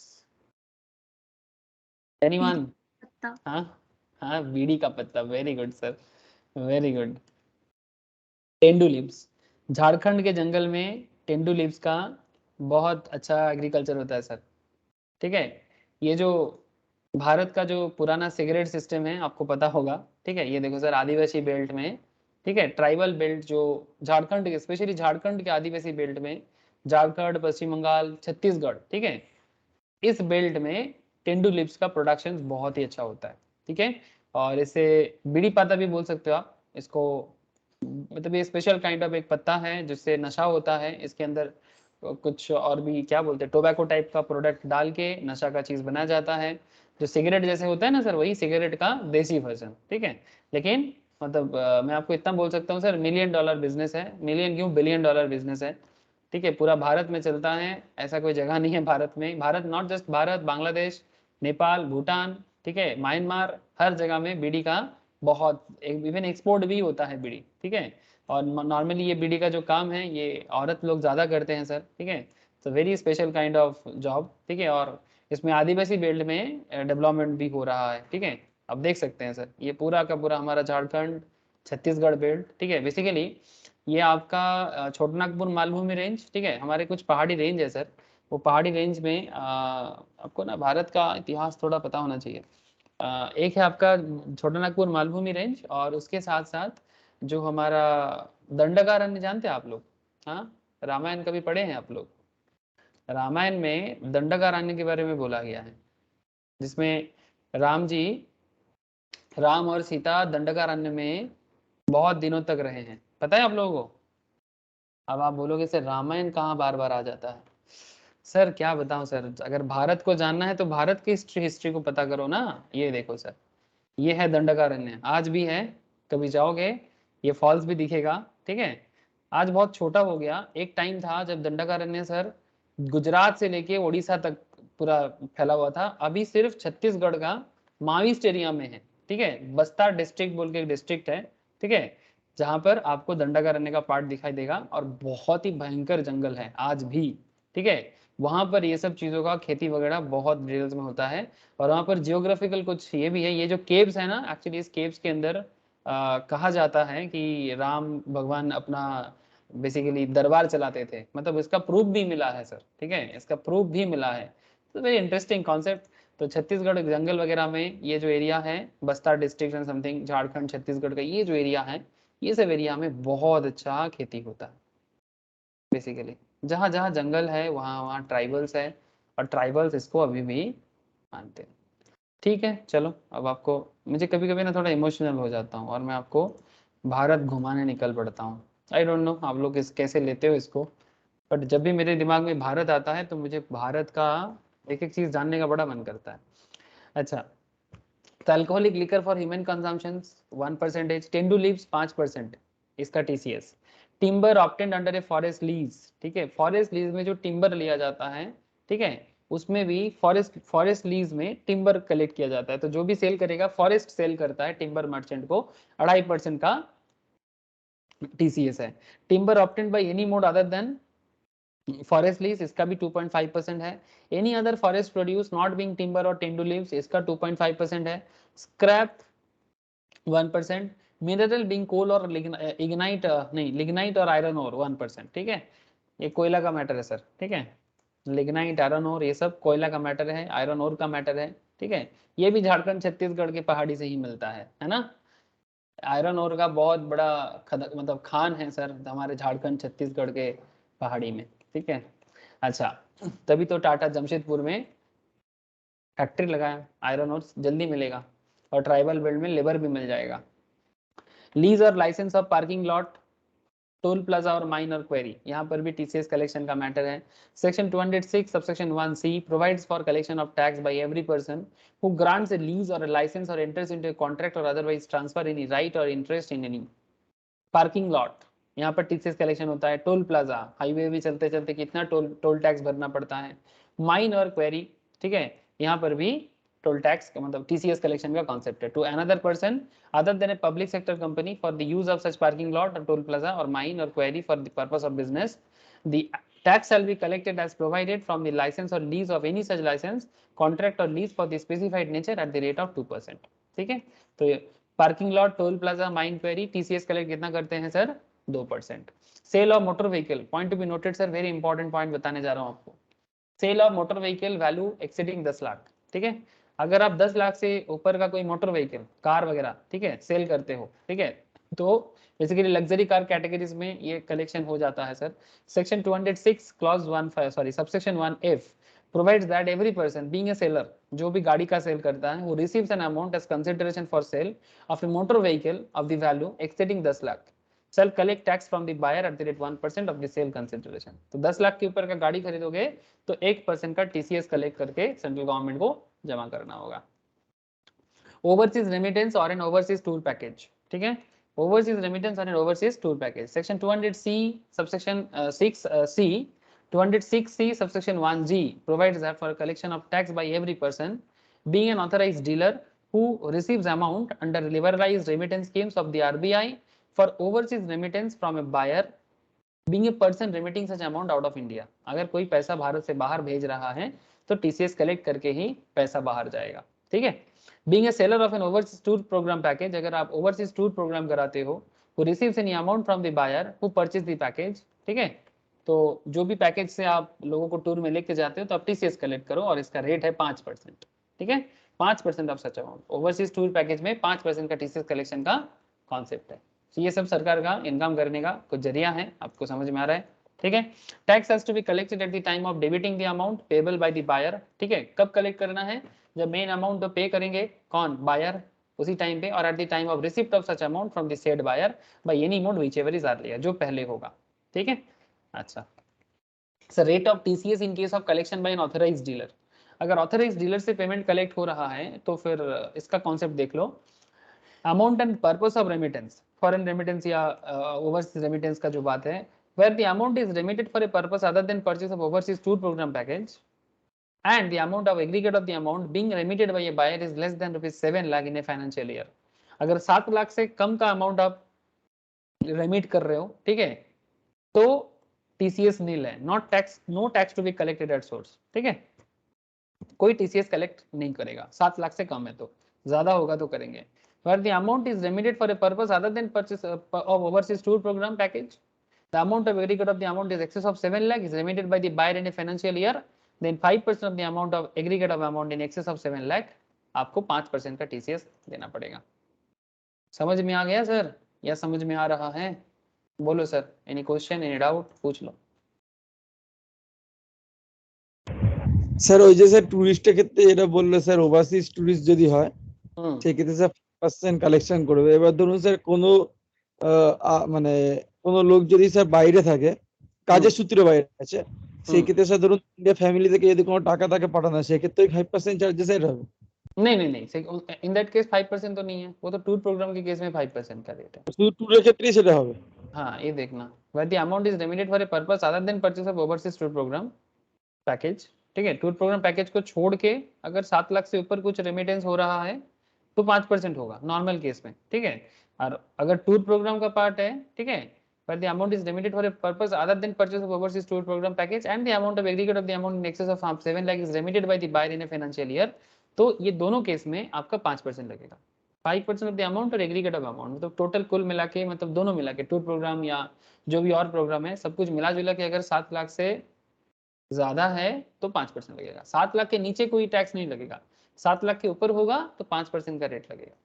Anyone? हाँ हाँ, बीड़ी का पत्ता, very good sir, very good. Tendu leaves, Jharkhand के जंगल में टेंडू लीव्स का बहुत अच्छा एग्रीकल्चर होता है सर, ठीक है। ये जो भारत का जो पुराना सिगरेट सिस्टम है आपको पता होगा, ठीक है। ये देखो सर, आदिवासी बेल्ट में, ठीक है, ट्राइबल बेल्ट जो झारखंड के, स्पेशली झारखंड के आदिवासी बेल्ट में, झारखंड, पश्चिम बंगाल, छत्तीसगढ़, ठीक है, इस बेल्ट में टेंडू लिप्स का प्रोडक्शन बहुत ही अच्छा होता है, ठीक है। और इसे बीड़ी पत्ता भी बोल सकते हो आप इसको, मतलब ये स्पेशल काइंड ऑफ एक पत्ता है जिससे नशा होता है। इसके अंदर कुछ और भी क्या बोलते हैं, टोबैको टाइप का प्रोडक्ट डाल के नशा का चीज बनाया जाता है, जो सिगरेट जैसे होता है ना सर, वही सिगरेट का देसी वर्जन, ठीक है। लेकिन मतलब मैं आपको इतना बोल सकता हूँ सर, $1 मिलियन बिजनेस है, मिलियन क्यों, $1 बिलियन बिजनेस है, ठीक है। पूरा भारत में चलता है, ऐसा कोई जगह नहीं है भारत में, भारत नॉट जस्ट भारत, बांग्लादेश, नेपाल, भूटान, ठीक है, म्यांमार, हर जगह में बीड़ी का बहुत, इवन एक्सपोर्ट भी होता है बीड़ी, ठीक है। और नॉर्मली ये बीड़ी का जो काम है ये औरत लोग ज़्यादा करते हैं सर, ठीक है। तो very special kind of job, ठीक है। और इसमें आदिवासी बेल्ट में डेवलपमेंट भी हो रहा है, ठीक है। अब देख सकते हैं सर, ये पूरा का पूरा हमारा झारखंड, छत्तीसगढ़ बेल्ट, ठीक है। बेसिकली ये आपका छोटानागपुर मालभूमि रेंज, ठीक है, हमारे कुछ पहाड़ी रेंज है सर। वो पहाड़ी रेंज में आपको ना भारत का इतिहास थोड़ा पता होना चाहिए। एक है आपका छोटानागपुर मालभूमि रेंज, और उसके साथ साथ जो हमारा दंडकारण्य, जानते हैं आप लोग? हाँ, रामायण कभी पढ़े हैं आप लोग? रामायण में दंडकारण्य के बारे में बोला गया है, जिसमें राम जी, राम और सीता दंडकारण्य में बहुत दिनों तक रहे हैं, पता है आप लोगों को? अब आप बोलोगे सर रामायण कहाँ बार बार आ जाता है? सर क्या बताऊं सर, अगर भारत को जानना है तो भारत की हिस्ट्री को पता करो ना। ये देखो सर, ये है दंडकारण्य, आज भी है, कभी जाओगे ये फॉल्स भी दिखेगा, ठीक है। आज बहुत छोटा हो गया, एक टाइम था जब दंडकारण्य सर गुजरात से लेके उड़ीसा तक पूरा फैला हुआ था, अभी सिर्फ छत्तीसगढ़ का माविस्ट एरिया में है, ठीक है। बस्तर डिस्ट्रिक्ट बोल के एक डिस्ट्रिक्ट है, ठीक है, जहां पर आपको दंडकारण्य का पार्ट दिखाई देगा, और बहुत ही भयंकर जंगल है आज भी, ठीक है। वहां पर ये सब चीजों का खेती वगैरह बहुत डिटेल्स में होता है। और वहाँ पर जियोग्राफिकल कुछ ये भी है, ये जो केव्स है ना, एक्चुअली इस केव्स के अंदर कहा जाता है कि राम भगवान अपना बेसिकली दरबार चलाते थे, मतलब इसका प्रूफ भी मिला है सर, ठीक है, इसका प्रूफ भी मिला है। तो वेरी इंटरेस्टिंग कॉन्सेप्ट। तो छत्तीसगढ़ जंगल वगैरह में ये जो एरिया है, Bastar district and something, Jharkhand Chhattisgarh का ये जो एरिया है, ये सब एरिया में बहुत अच्छा खेती होता है। बेसिकली जहाँ जहाँ जंगल है वहाँ वहाँ ट्राइबल्स है, और ट्राइबल्स इसको अभी भी मानते हैं, ठीक है। चलो, अब आपको, मुझे कभी कभी ना थोड़ा इमोशनल हो जाता हूँ और मैं आपको भारत घुमाने निकल पड़ता हूँ। आई डोंट नो आप लोग इस कैसे लेते हो इसको, बट जब भी मेरे दिमाग में भारत आता है तो मुझे भारत का एक एक चीज़ जानने का बड़ा मन करता है। अच्छा, तो alcoholic liquor for human consumption 1%, tendu leaves 5% इसका TCS. Timber obtained under a forest lease, ठीक है, फॉरेस्ट लीज में जो टिम्बर लिया जाता है, ठीक है, उसमें भी फॉरेस्ट लीज में टिम्बर कलेक्ट किया जाता है। तो जो भी सेल करेगा, फॉरेस्ट सेल करता है टिम्बर मर्चेंट को, 2.5% का टीसीएस है। Timber obtained by any mode other than forest lease, इसका भी 2.5% है। Any other forest produce not being timber और टेंडू लीव्स, इसका 2.5% है। स्क्रैप 1%, मिनरल बीइंग कोल और इग्नाइट नहीं लिग्नाइट और आयरन ओर 1%। ठीक है, ये कोयला का मैटर है सर। ठीक है, लिग्नाइट, आयरन ओर ये सब कोयला का मैटर है, आयरन ओर का मैटर है। ठीक है, ये भी झारखंड छत्तीसगढ़ के पहाड़ी से ही मिलता है ना। आयरन ओर का बहुत बड़ा मतलब खान है सर हमारे झारखंड छत्तीसगढ़ के पहाड़ी में। ठीक है, अच्छा, तभी तो टाटा जमशेदपुर में फैक्ट्री लगाया, आयरन ओर जल्दी मिलेगा और ट्राइबल बेल्ट में लेबर भी मिल जाएगा। लीज और license of parking lot, toll plaza और माइन और क्वेरी, यहाँ पर भी टीसीएस कलेक्शन का मैटर है। Section 206 subsection 1C provides for collection of tax by every person who grants a lease or a license or enters into a contract or otherwise transfer any right or interest in any parking lot, यहाँ पर TCS collection होता है। Toll plaza, highway भी चलते चलते कितना toll tax भरना पड़ता है। माइन और क्वेरी, ठीक है, यहाँ पर भी टोल टैक्स का मतलब टीसीएस कलेक्शन का कॉन्सेप्ट है। To another person other than a public sector company for the use of such parking lot or toll plaza or mine or quarry for the purpose of business, the tax shall be collected as provided from the license or lease of any such license, contract or lease for the specified nature at the rate of 2%। ठीक है, तो parking lot, toll plaza, mine quarry, TCS collect कितना करते हैं sir? 2%। Sale of motor vehicle, point to be noted sir, very important point बताने जा रहा हूँ आपको। Sale of motor vehicle value exceeding 10 lakh. ठीक है, अगर आप 10 लाख से ऊपर का कोई मोटर व्हीकल, कार वगैरह, ठीक है, सेल करते हो, ठीक है, तो बेसिकली लग्जरी कार कैटेगरीज में ये कलेक्शन हो जाता है sir. Section 206 clause 1 sorry subsection 1F provides that every person being a seller, जो भी गाड़ी का सेल करता है, वो receives an amount as consideration for sale of a motor vehicle of the value exceeding 10 lakh shall collect tax from the buyer at the rate 1% of the sale consideration। तो 10 लाख के ऊपर का गाड़ी खरीदोगे तो 1% का टीसीएस कलेक्ट करके सेंट्रल गवर्नमेंट को जमा करना होगा। ओवरसीज रेमिटेंस और एन ओवरसीज टूर पैकेज, ठीक है, ओवरसीज रेमिटेंस और N overseas tour package, section 200C subsection 6C 206C subsection 1G provides that for collection of tax by every person being an authorized dealer who receives amount under liberalized remittance schemes of the RBI for overseas remittance from a buyer being a person remitting such amount out of India। अगर कोई पैसा भारत से बाहर भेज रहा है तो TCS collect करके ही पैसा बाहर जाएगा। ठीक है, being a seller of an overseas tour program package, अगर आप overseas tour program कराते हो, who receives any amount from the buyer who purchased the package, ठीक है, तो जो भी पैकेज से आप लोगों को टूर में लेके जाते हो तो आप टीसीएस कलेक्ट करो और इसका रेट है 5%। ठीक है, 5% of such amount, overseas tour package में 5% का टीसीएस कलेक्शन का कॉन्सेप्ट है। तो ये सब सरकार का इनकम करने का कुछ जरिया है, आपको समझ में आ रहा है? ठीक है, tax has to be collected at the time of debiting the amount payable by the buyer. ठीक है, कब कलेक्ट करना है? जब मेन अमाउंट तो पे करेंगे कौन? बायर, उसी टाइम पे, और at the time of receipt of such amount from the said buyer by any mode whichever is earlier, जो पहले होगा। ठीक है, अच्छा sir, rate of TCS in case of collection by an authorised dealer, अगर authorised dealer से payment collect हो रहा है तो फिर इसका कॉन्सेप्ट देख लो। Amount and purpose of remittance, foreign remittance या ओवरसीज रेमिटेंस का जो बात है, where the amount is remitted for a purpose other than purchase of overseas tour program package and the amount of aggregate of the amount being remitted by a buyer is less than ₹7 lakh in a financial year। अगर 7 लाख से कम का amount आप remit कर रहे हो, ठीक है, तो टीसीएस नील है, not tax, no tax to be collected at source. ठीक है, कोई टीसीएस कलेक्ट नहीं करेगा, 7 लाख से कम है, तो ज्यादा होगा तो करेंगे। where the amount is remitted for a purpose other than purchase of overseas tour program package, the amount of aggregate of the amount is excess of 7 lakh is remitted by the buyer in a financial year, then 5% of the amount of aggregate of amount in excess of 7 lakh आपको 5% का TCS देना पड़ेगा। समझ में आ गया sir, या समझ में आ रहा है? बोलो sir, any question, any doubt, पूछ लो। স্যার ওই যে স্যার টুরিস্টের ক্ষেত্রে যেটা বললো স্যার, ওভারসিজ টুরিস্ট যদি হয় সেক্ষেত্রে স্যার 5% কালেকশন করবে। এবার ধরুন স্যার কোনো মানে কোনো লোক যদি স্যার বাইরে থাকে, কাজের সূত্রে বাইরে আছে, সেক্ষেত্রে স্যার ধরুন ইন্ডিয়া ফ্যামিলি থেকে যদি কোনো টাকা তাকে পাঠানো হয়, সেক্ষেত্রে 5% চার্জেস এর হবে? नहीं नहीं नहीं, इन दैट केस 5% तो नहीं है, वो तो टूर प्रोग्राम के केस में 5% का रेट है। শুধু ট্যুরের ক্ষেত্রেই সেটা হবে? हाँ, ये देखना, where the amount is remitted for a purpose other than purchase of overseas tour program package, ठीक है। टूर प्रोग्राम पैकेज को छोड़ के अगर 7 लाख से ऊपर कुछ रेमिटेंस हो रहा है तो 5% होगा नॉर्मल केस में, ठीक है। और अगर टूर प्रोग्राम का पार्ट है, ठीक है, but the amount is limited for a purpose other than purchase of overseas tour program package and the amount of aggregate of the amount in excess of 7 lakh is remitted by the buyer in a financial year, तो ये दोनों case में आपका 5% लगेगा। 5% of the amount or aggregate of amount, मतलब total कुल मिला के, मतलब दोनों मिला के, टूर प्रोग्राम या जो भी और प्रोग्राम है सब कुछ मिला जुला के अगर 7 लाख से ज्यादा है तो 5% लगेगा। 7 लाख के नीचे कोई टैक्स नहीं लगेगा, 7 लाख के ऊपर होगा तो 5% का रेट लगेगा।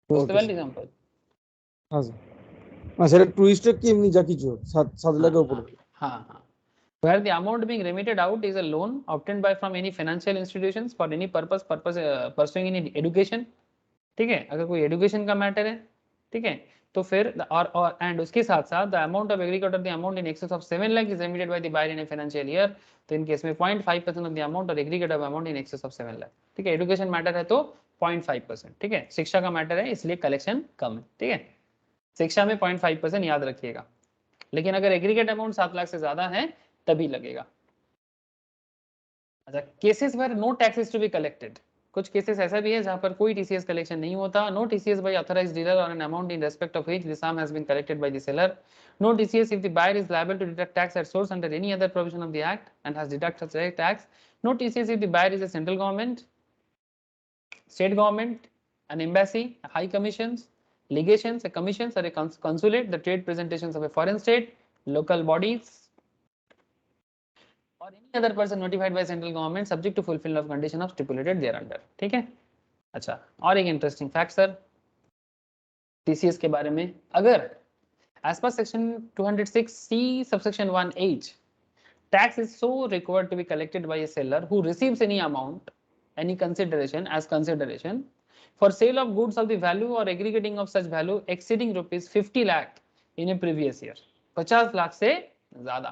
বুঝতে পারলি एग्जांपल? हाँ सर। हाँ सर, टूरिस्ट की एमनी जा কিছু 7 লাখের উপরে। हाँ हाँ, where the amount being remitted out is a loan obtained by from any financial institutions for any purpose pursuing any education, ठीक है। अगर कोई एजुकेशन का मैटर है, ठीक है, तो फिर और एंड उसके साथ साथ the amount of aggregate of the amount in excess of 7 lakh is remitted by the buyer in a financial year, तो इन केस में 0.5% of the amount or aggregate of amount in excess of 7 lakh, ठीक है। Education matter है तो 0.5%, ठीक है। शिक्षा का मैटर है इसलिए कलेक्शन कम है, ठीक है। शिक्षा में 0.5% याद रखिएगा, लेकिन अगर एग्रीगेट अमाउंट 7 लाख से ज्यादा है तभी लगेगा। अच्छा, cases where no tax is to be collected, कुछ केसेस ऐसा भी है जहां पर कोई टीसीएस कलेक्शन नहीं होता। No TCS by authorised dealer or an amount in respect of which the sum has been collected by the seller. No TCS if the buyer is liable to deduct tax at source under any other provision of the act and has deducted such tax. No TCS if the buyer is a central government, state government, an embassy, a high commissions, legations, a commissions or a consulate, the trade presentations of a foreign state, local bodies, or any other person notified by central government subject to fulfillment of condition of stipulated thereunder, ठीक है। अच्छा, और एक interesting fact sir TCS के बारे में, अगर as per section 206C subsection 1H, tax is so required to be collected by a seller who receives any amount, any consideration as consideration for sale of goods of the value or aggregating of such value exceeding rupees 50 lakh in a previous year, 50 lakh से ज्यादा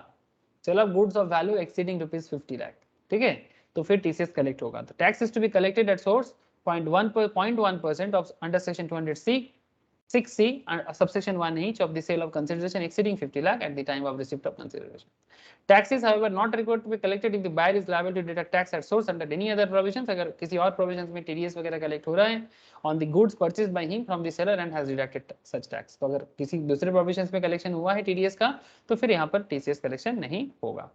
sale of goods of value exceeding rupees 50 lakh, ठीक है, तो फिर TCS collect होगा। तो tax is to be collected at source 0.1% of under section 200C 6C subsection 1H of the sale of consideration exceeding 50 lakh at the time of receipt of consideration. Tax is however not required to be collected if the buyer is liable to deduct tax at source under any other provisions, अगर किसी और provisions में TDS वगैरह collect हो रहा है on the goods purchased by him from the seller and has deducted such tax, तो अगर किसी दूसरे provisions में कलेक्शन हुआ है TDS का तो फिर यहाँ पर TCS कलेक्शन नहीं होगा।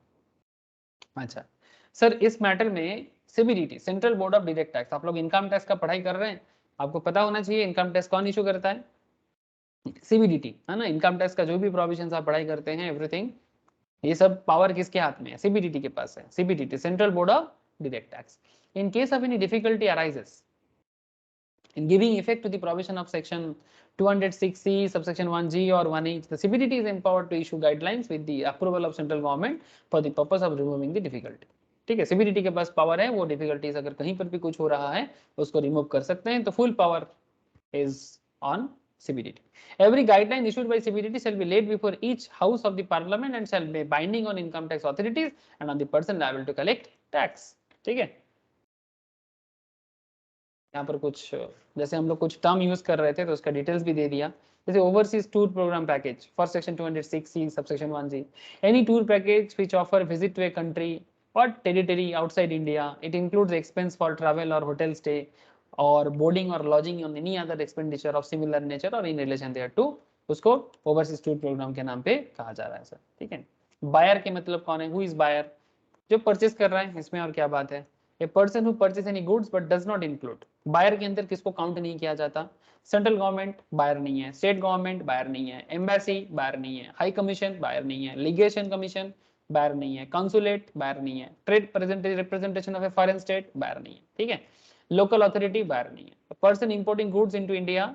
अच्छा सर, इस मैटर में CBDT central board of direct tax, आप लोग इनकम टैक्स का पढ़ाई कर रहे हैं, आपको पता होना चाहिए इनकम टैक्स कौन इशू करता है, सीबीडीटी, है ना। इनकम टैक्स का जो भी प्रोविजंस आप पढ़ाई करते हैं एवरीथिंग, ये सब पावर किसके हाथ में है, सीबीडीटी के पास है। CBDT central board of direct tax. In case of any difficulty arises in giving effect to the provision of section 206C subsection 1G or 1H, the CBDT is empowered to issue guidelines with the approval of central government for the purpose of removing the difficulty, ठीक है। CBDT के पास power है, वो difficulties अगर कहीं पर भी कुछ हो रहा है उसको रिमूव कर सकते हैं, तो full power is on CBDT. Every guideline issued by CBDT shall be laid before each house of the parliament and shall be binding on income tax authorities and on the person liable to collect tax, ठीक है। यहाँ पर कुछ जैसे हम लोग कुछ term use कर रहे थे तो उसका डिटेल्स भी दे दिया, जैसे overseas tour programme package for section 206C subsection 1G, any tour package which offer visit to a country or territory outside India, it includes expense for travel or hotel stay or boarding or lodging on any other expenditure of similar nature or in relation thereto, उसको overseas tour programme के नाम पे कहा जा रहा है sir, ठीक है। बायर के मतलब कौन है, हु इज बायर, जो परचेस कर रहा है, इसमें और क्या बात है। A person who purchase any goods but does not include, buyer के अंदर किसको काउंट नहीं किया जाता, सेंट्रल गवर्नमेंट बायर नहीं है, स्टेट गवर्नमेंट बायर नहीं है, एम्बेसी बायर नहीं है, हाई कमीशन बायर नहीं है, लीगेशन कमीशन बायर नहीं है, कंसुलेट बायर नहीं है, trade representation of a foreign state buyer नहीं है, ठीक है, लोकल अथॉरिटी बायर नहीं है। Person importing goods into India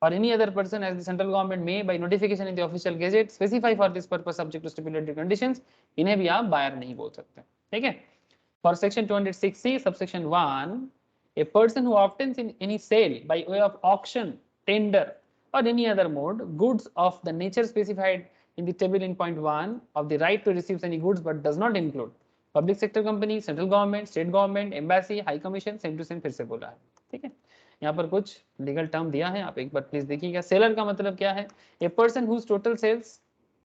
or any other person as the central government may by notification in the official gazette specify for this purpose subject to stipulated conditions, इन्हें भी आप buyer नहीं बोल सकते, ठीक है। For section 206C subsection 1, a person who obtains in any sale by way of auction, tender or any other mode goods of the nature specified in the table in point 1 of the right to receive any goods but does not include public sector company, central government, state government, embassy, high commission, same to same फिर से बोला है, ठीक है। यहाँ पर कुछ legal term दिया है, आप एक बार प्लीज देखिएगा। सेलर का मतलब क्या है, a person whose total sales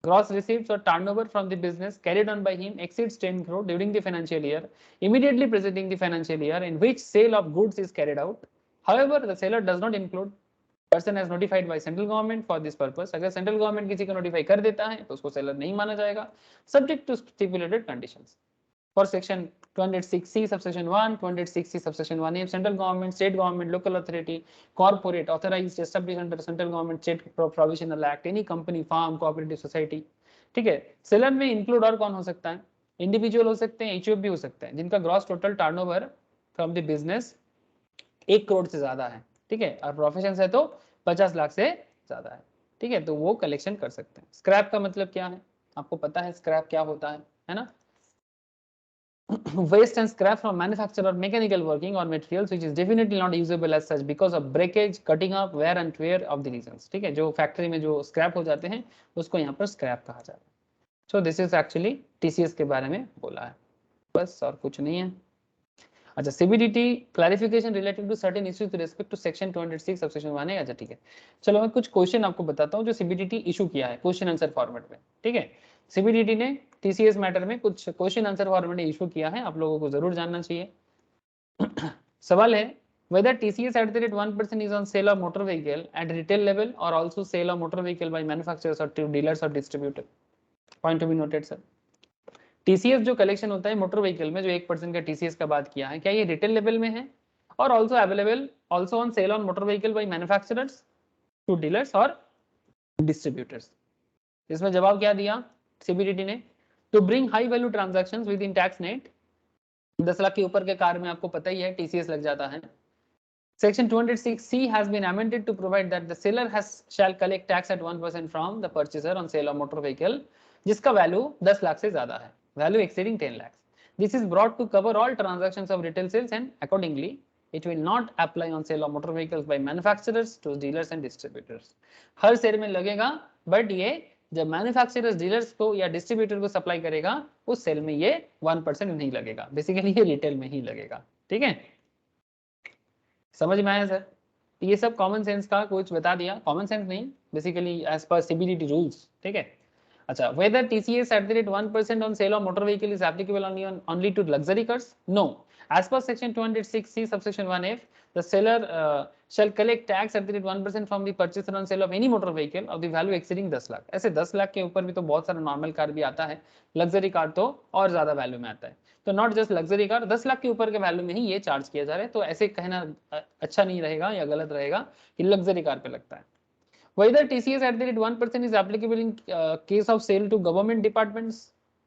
Gross receipts or turnover from the business carried on by him exceeds 10 crore during the financial year immediately preceding the financial year in which sale of goods is carried out. However, the seller does not include person as notified by central government for this purpose. अगर central government किसी को notify कर देता है तो उसको seller नहीं माना जाएगा, subject to stipulated conditions. For section 206C subsection 1, 206C subsection 1, if central government, state government, local authority, corporate, authorized, established under central government, state provisional act, any company, farm, cooperative society, ठीक है. Seller में include और कौन हो सकता है? Individual हो सकते हैं, एचयूएफ भी हो सकते हैं, जिनका gross total turnover from the business 1 crore से ज्यादा है, ठीक है, और प्रोफेशन है तो 50 लाख से ज्यादा है, ठीक है, तो वो कलेक्शन कर सकते हैं. स्क्रैप का मतलब क्या है? आपको पता है स्क्रैप क्या होता है ना? Waste and scrap from manufacture or mechanical working or materials which is definitely not usable as such because of breakage, cutting up, wear and tear of the reasons. ठीक है, जो फैक्ट्री में जो स्क्रैप हो जाते हैं उसको यहाँ पर स्क्रैप कहा जाता है. So this is actually TCS के बारे में बोला है, बस और कुछ नहीं है. अच्छा, CBDT clarification related to certain issues with respect to section 206 subsection 1 है. अच्छा ठीक है, चलो मैं कुछ क्वेश्चन आपको बताता हूँ जो सीबीडीटी इशू किया है क्वेश्चन आंसर फॉर्मेट में. ठीक है, सीबीडीटी ने टीसीएस मैटर में कुछ क्वेश्चन आंसर फॉर्मेट में इशू किया है, आप लोगों को जरूर जानना चाहिए. सवाल है whether TCS at the rate 1% is on sale of motor vehicle at retail level or also sale of motor vehicle by manufacturers or to dealers or distributor. Point to be noted sir. TCS जो collection होता है motor vehicle में जो 1% का TCS का बात किया है, क्या ये रिटेल लेवल में है और also available also on sale on motor vehicle by manufacturers to dealers और डिस्ट्रीब्यूटर्स? इसमें जवाब क्या दिया सीबीडीटी ने? To bring high value transactions within tax net, 10 lakh के ऊपर के कार में आपको पता ही है टीसीएस लग जाता है. Section 206C has been amended to provide that the seller shall collect tax at 1% from the purchaser on sale of motor vehicle जिसका वैल्यू 10 लाख से ज्यादा है, value exceeding 10 lakhs. This is brought to cover all transactions of retail sales and accordingly it will not apply on sale of motor vehicles by manufacturers to dealers and distributors. हर sale में लगेगा but ये जब manufacturers dealers को या distributor को supply करेगा उस सेल में ये 1% नहीं लगेगा, बेसिकली ये रिटेल में ही लगेगा. ठीक है, समझ में आया सर? ये सब कॉमन सेंस का कुछ बता दिया, कॉमन सेंस नहीं basically as per CBDT rules. ठीक है, अच्छा, whether TCS at the rate 1% on sale of motor vehicle is applicable only to luxury cars? No. As per section 206C subsection 1F, the seller shall collect tax at the rate 1% from the purchaser on sale of any motor vehicle of the value exceeding 10 lakh. ऐसे 10 लाख के ऊपर भी तो बहुत सारा normal car भी आता है, लग्जरी कार तो और ज्यादा वैल्यू में आता है. तो not just luxury car, 10 lakh के ऊपर के वैल्यू में ही ये चार्ज किया जा रहा है. तो ऐसे कहना अच्छा नहीं रहेगा या गलत रहेगा कि लग्जरी कार पे लगता है. Whether TCS at the rate 1% is applicable in case of sale to government departments,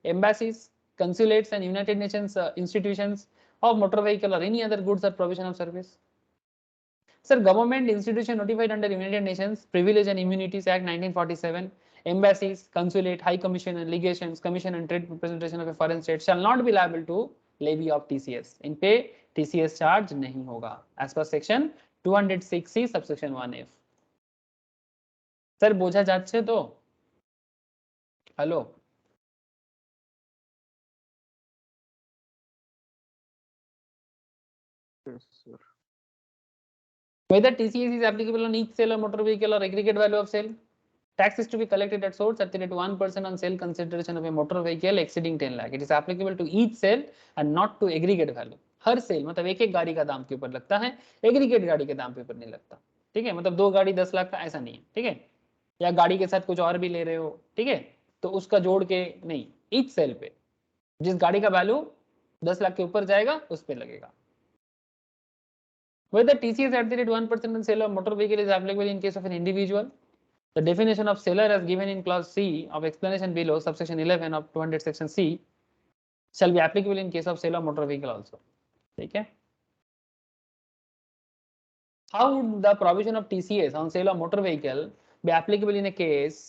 embassies, consulates and United Nations institutions of motor vehicle or any other goods or provision of service? Sir, government institution notified under United Nations Privilege and Immunities Act 1947, embassies, consulate, high commission and legations, commission and trade representation of a foreign state shall not be liable to levy of TCS. इन पे TCS charge नहीं होगा as per section 206C subsection 1F. Sir বোঝা যাচ্ছে তো? Hello, whether TCS is applicable on each sale of motor vehicle or aggregate value of sale? Tax is to be collected at source at the rate 1% on sale consideration of a motor vehicle exceeding 10 lakh. It is applicable to each sale and not to aggregate value. हर sale मतलब एक एक गाड़ी का दाम के ऊपर लगता है, एग्रीगेट गाड़ी के दाम के ऊपर नहीं लगता. ठीक है, मतलब 2 गाड़ी 10 लाख का ऐसा नहीं है. ठीक है, या गाड़ी के साथ कुछ और भी ले रहे हो, ठीक है, तो उसका जोड़ के नहीं, ईच सेल पे जिस गाड़ी का वैल्यू 10 लाख के ऊपर जाएगा उस पे लगेगा. Whether TCS at the rate 1% on sale of motor vehicle is applicable in case of an individual? The definition of seller as given in clause C of explanation below subsection 11 of 200 section C shall be applicable in case of sale of motor vehicle also. ठीक है, how would the provision of TCS on sale of motor vehicle be applicable in a case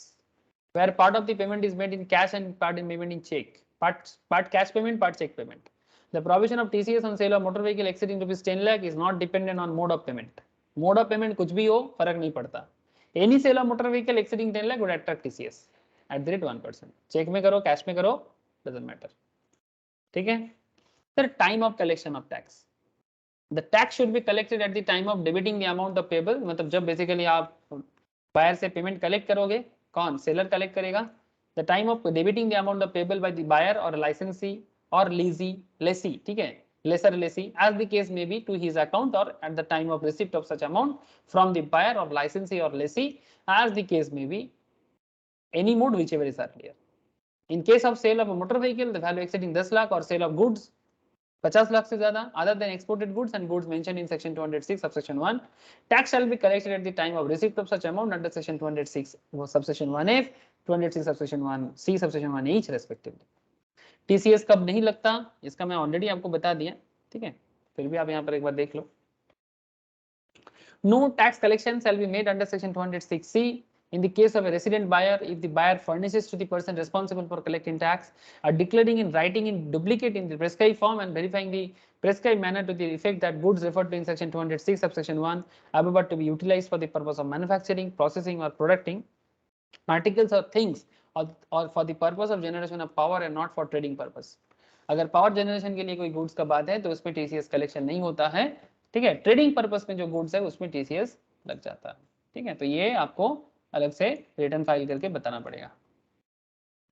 where part of the payment is made in cash and part in payment in check? Part cash payment, part check payment. The provision of TCS on sale of motor vehicle exceeding rupees 10 lakh is not dependent on mode of payment. Mode of payment कुछ भी हो फर्क नहीं पड़ता. Any sale of motor vehicle exceeding 10 lakh would attract TCS at the rate 1%. Check में करो, cash में करो, doesn't matter. ठीक है sir. Time of collection of tax. The tax should be collected at the time of debiting the amount of payable. मतलब जब basically आप buyer से पेमेंट कलेक्ट करोगे, कौन? सेलर कलेक्ट करेगा. The time of debiting the amount of payable by the buyer or licensee और लेसी, ठीक है, lesser lessee as the case may be to his account or at the time of receipt of such amount from the buyer or licensee or lessee as the case may be, any mode whichever is earlier. In case of sale of a motor vehicle, the value exceeding 10 lakh or sale of goods 50 lakh से ज्यादा other than exported goods and goods mentioned in section 206 subsection 1, tax shall be collected at the time of receipt of such amount under section 206 subsection 1f, 206 subsection 1c, subsection 1 each respectively. TCS कब नहीं लगता इसका मैं already आपको बता दिया, ठीक है, फिर भी आप यहाँ पर एक बार देख लो. No tax collection shall be made under section 206C in the case of a resident buyer if the buyer furnishes to the person responsible for collecting tax or declaring in writing in duplicate in the prescribed form and verifying the prescribed manner to the effect that goods referred to in section 206 subsection 1 are about to be utilized for the purpose of manufacturing, processing or producing articles or things or for the purpose of generation of power and not for trading purpose. अगर power generation के लिए कोई goods का बात है तो उसमें TCS collection नहीं होता है, ठीक है. ट्रेडिंग पर्पस में जो गुड्स है उसमें टीसीएस लग जाता है, ठीक है. तो ये आपको अलग से रिटर्न फाइल करके बताना पड़ेगा.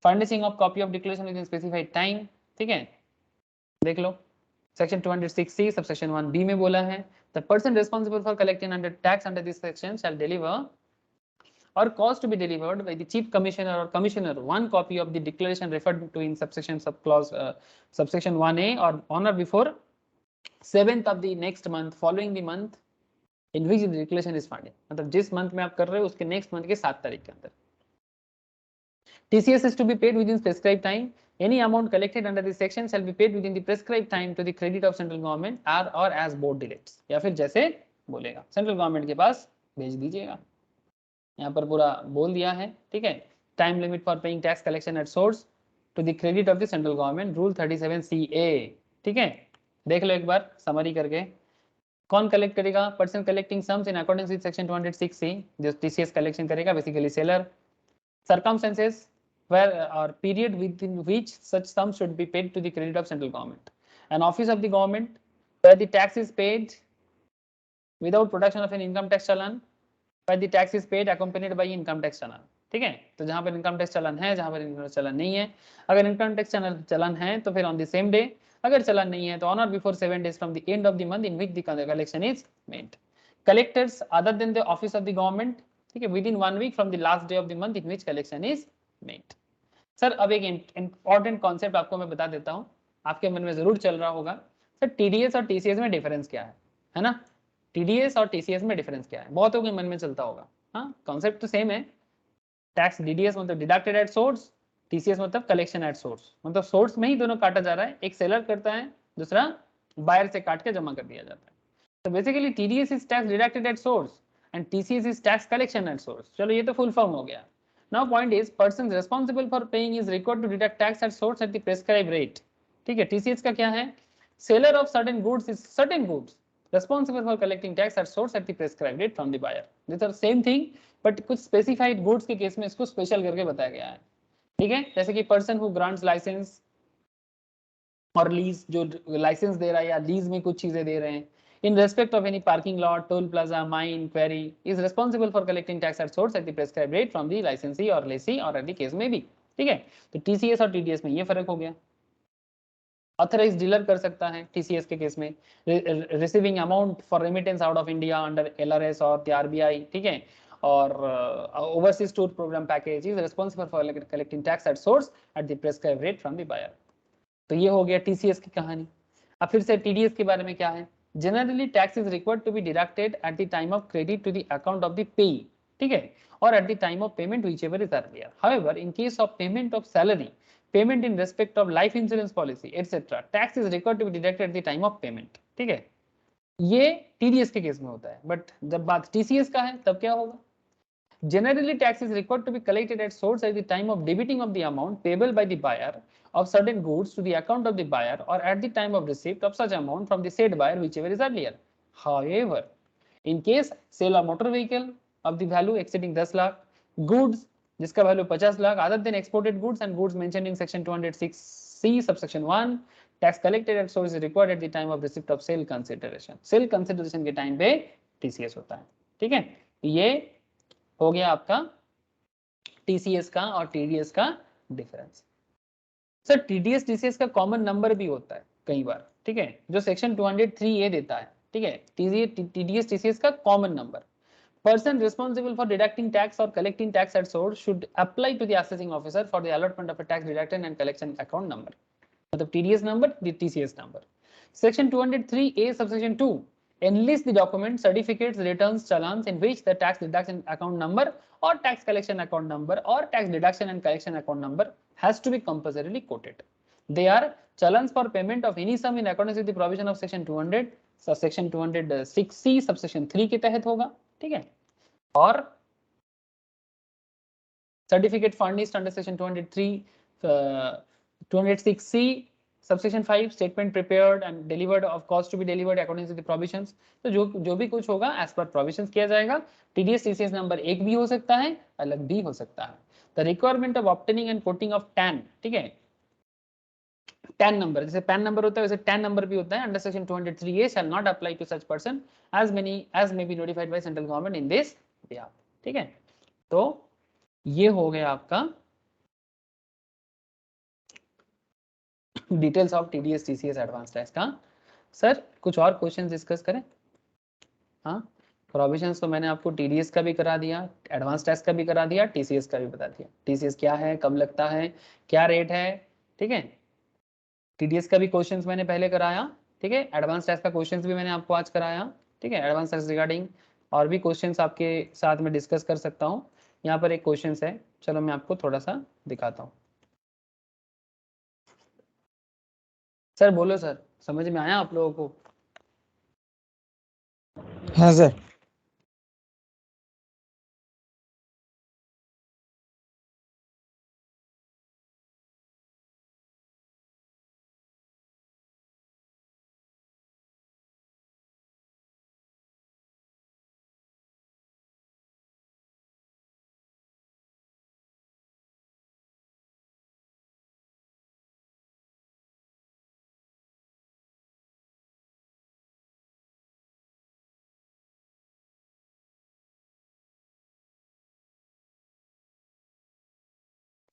Furnishing of copy of declaration with in specified time, ठीक है, देख लो सेक्शन 206C सबसेक्शन 1B में बोला है the person responsible for collecting under tax under this section shall deliver or cause to be delivered by the chief commissioner or commissioner one copy of the declaration referred to in subsection subsection 1A or on or before 7th of the next month following the month in which the declaration is filed. मतलब जिस month में आप कर रहे हो उसके next month के 7 तारीख के अंदर. TCS is to be paid within prescribed time. Any amount collected under this section shall be paid within the prescribed time to the credit of central government or as board directs. या फिर जैसे बोलेगा central government के पास भेज दीजिएगा. यहाँ पर पूरा बोल दिया है, ठीक है. Time limit for paying tax collection at source to the credit of the central government rule 37CA, ठीक है. देख लो एक बार समरी करके. कौन कलेक्ट करेगा? Person collecting sums in according with section 206C जो टीसीएस कलेक्शन करेगा basically seller. Circumstances where or period within which such sums should be paid to the credit of central government. An office of the government where the tax is paid without production of an income tax challan, where the tax is paid accompanied by income tax challan, ठीक है. तो जहां पर income tax चालान है, जहां पर income tax चालान नहीं है. अगर इनकम टैक्स चालान है तो फिर ऑन द सेम डे, अगर चालान नहीं है तो ऑन और before 7 days from the end of the month in which the collection is made. Collectors other than the office of the government, ठीक है, within 1 week from the last day of the month in which collection is made. Sir अब एक important concept आपको मैं बता देता हूं, आपके मन में जरूर चल रहा होगा सर टीडीएस और टीसीएस में डिफरेंस क्या है ना. टीडीएस और टीसीएस में डिफरेंस क्या है, बहुतों के मन में चलता होगा. हाँ, कॉन्सेप्ट तो सेम है. टैक्स डीडीएस मतलब डिडक्टेड एट सोर्स, टीसीएस मतलब कलेक्शन एट सोर्स. मतलब सोर्स में ही दोनों काटा जा रहा है, एक सेलर करता है, दूसरा बायर से काट के जमा कर दिया जाता है. तो basically TDS is tax deducted at source and TCS is tax collection at source. चलो ये तो फुल फॉर्म हो गया. Now point is persons responsible for paying is required to deduct tax at source at the prescribed rate, ठीक है. TCS का क्या है? Seller of certain goods is certain goods responsible for collecting tax at source at the prescribed rate from the buyer. These are same thing, but कुछ specified goods के case में इसको special करके बताया गया है, ठीक है. जैसे कि person who grants license और लीज, जो लाइसेंस दे रहा है या लीज में कुछ चीजें दे रहे हैं in respect of any parking lot, toll plaza, mine, quarry is responsible for collecting tax at source at the prescribed rate from the licensee or lessee or at the case may be, ठीक है. तो TCS और TDS में ये फर्क हो गया. Authorised dealer कर सकता है टीसीएस के केस में receiving amount for remittance out of India under LRS or the RBI, ठीक है. और overseas tour programme package is responsible for collecting tax at source at the prescribed rate from the buyer. तो ये हो गया TCS की कहानी. अब फिर से टीडीएस के बारे में क्या है? Generally, tax is required to be deducted at the time of credit to the account of the payee, ठीक है, or at the time of payment whichever is earlier. However, in case of payment of salary, payment in respect of life insurance policy, etc., tax is required to be deducted at the time of payment, ठीक है. ये TDS के case में होता है. But जब बात TCS का है तब क्या होगा? Generally, tax is required to be collected at source at the time of debiting of the amount payable by the buyer of certain goods to the account of the buyer or at the time of receipt of such amount from the said buyer whichever is earlier. However, in case sale of motor vehicle of the value exceeding 10 lakh, goods जिसका value 50 lakh other than exported goods and goods mentioned in section 206C subsection 1, tax collected at source is required at the time of receipt of sale consideration. Sale consideration के time पे TCS होता है, ठीक है. ये हो गया आपका TCS का और TDS का डिफरेंस। सर टीडीएस टीसीएस का कॉमन नंबर भी होता है कई बार, ठीक है, जो सेक्शन 203A देता है, ठीक है, टीडीएस टीसीएस का common number. Person responsible for deducting tax or collecting tax at source should apply to the assessing officer for the allotment of a tax deduction and collection account number. मतलब TDS number, TCS number. Section 203A subsection 2 enlists the documents, certificates, returns, challans in which the tax deduction account number or tax collection account number or tax deduction and collection account number has to be compulsorily quoted. They are challans for payment of any sum in accordance with the provision of section 200, section 206C subsection 3 के तहत होगा, ठीक है, और certificate furnished under section 206C subsection 5 statement prepared and delivered of cost to be delivered according to the provisions. तो जो भी कुछ होगा एज पर प्रोविजंस किया जाएगा। टीडीएस टीसीएस नंबर एक भी हो सकता है, अलग भी हो सकता है। The requirement of obtaining and quoting of TAN, ठीक है, टैन नंबर, जैसे पैन नंबर होता है वैसे टैन नंबर भी होता है। Under section 203A shall not apply to such person as may be notified by central government in this behalf, ठीक है। तो ये हो गया आपका details of TDS TCS advance tax का। सर कुछ और क्वेश्चन डिस्कस करें? हाँ, प्रोविजंस तो मैंने आपको टीडीएस का भी करा दिया, एडवांस टैक्स का भी करा दिया, टीसीएस का भी बता दिया। टीसीएस क्या है, कब लगता है, क्या रेट है, ठीक है। टीडीएस का भी क्वेश्चंस मैंने पहले कराया, ठीक है। एडवांस टैक्स का क्वेश्चंस भी मैंने आपको आज कराया, ठीक है। एडवांस टैक्स रिगार्डिंग और भी क्वेश्चंस आपके साथ में डिस्कस कर सकता हूँ। यहाँ पर एक क्वेश्चन है, चलो मैं आपको थोड़ा सा दिखाता हूँ। सर बोलो सर, समझ में आया आप लोगों को? हाँ सर।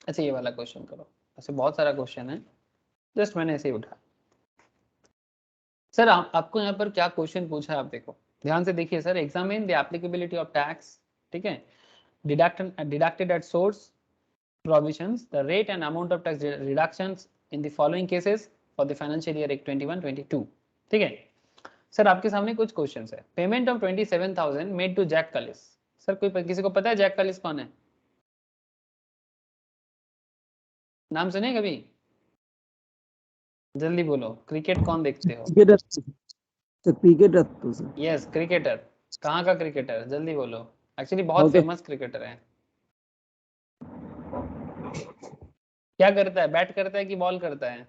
अच्छा ये वाला क्वेश्चन करो, ऐसे बहुत सारा क्वेश्चन है, जस्ट मैंने ऐसे ही उठा। सर आपको यहाँ पर क्या क्वेश्चन पूछा है आप देखो, ध्यान से देखिए sir. Examine the applicability of tax, ठीक है, deducted at source provisions, the rate and amount of tax reductions in the following cases for the financial year 21-22, ठीक है। सर आपके सामने कुछ क्वेश्चंस है। Payment of 27,000 made to Jack Kallis. Sir कोई किसी को पता है जैक कलिस कौन है? नाम सुने कभी? जल्दी बोलो, क्रिकेट कौन देखते हो? Cricketer sir. Yes cricketer. कहाँ का क्रिकेटर, जल्दी बोलो। एक्चुअली बहुत फेमस क्रिकेटर है। क्या करता है, बैट करता है कि बॉल करता है?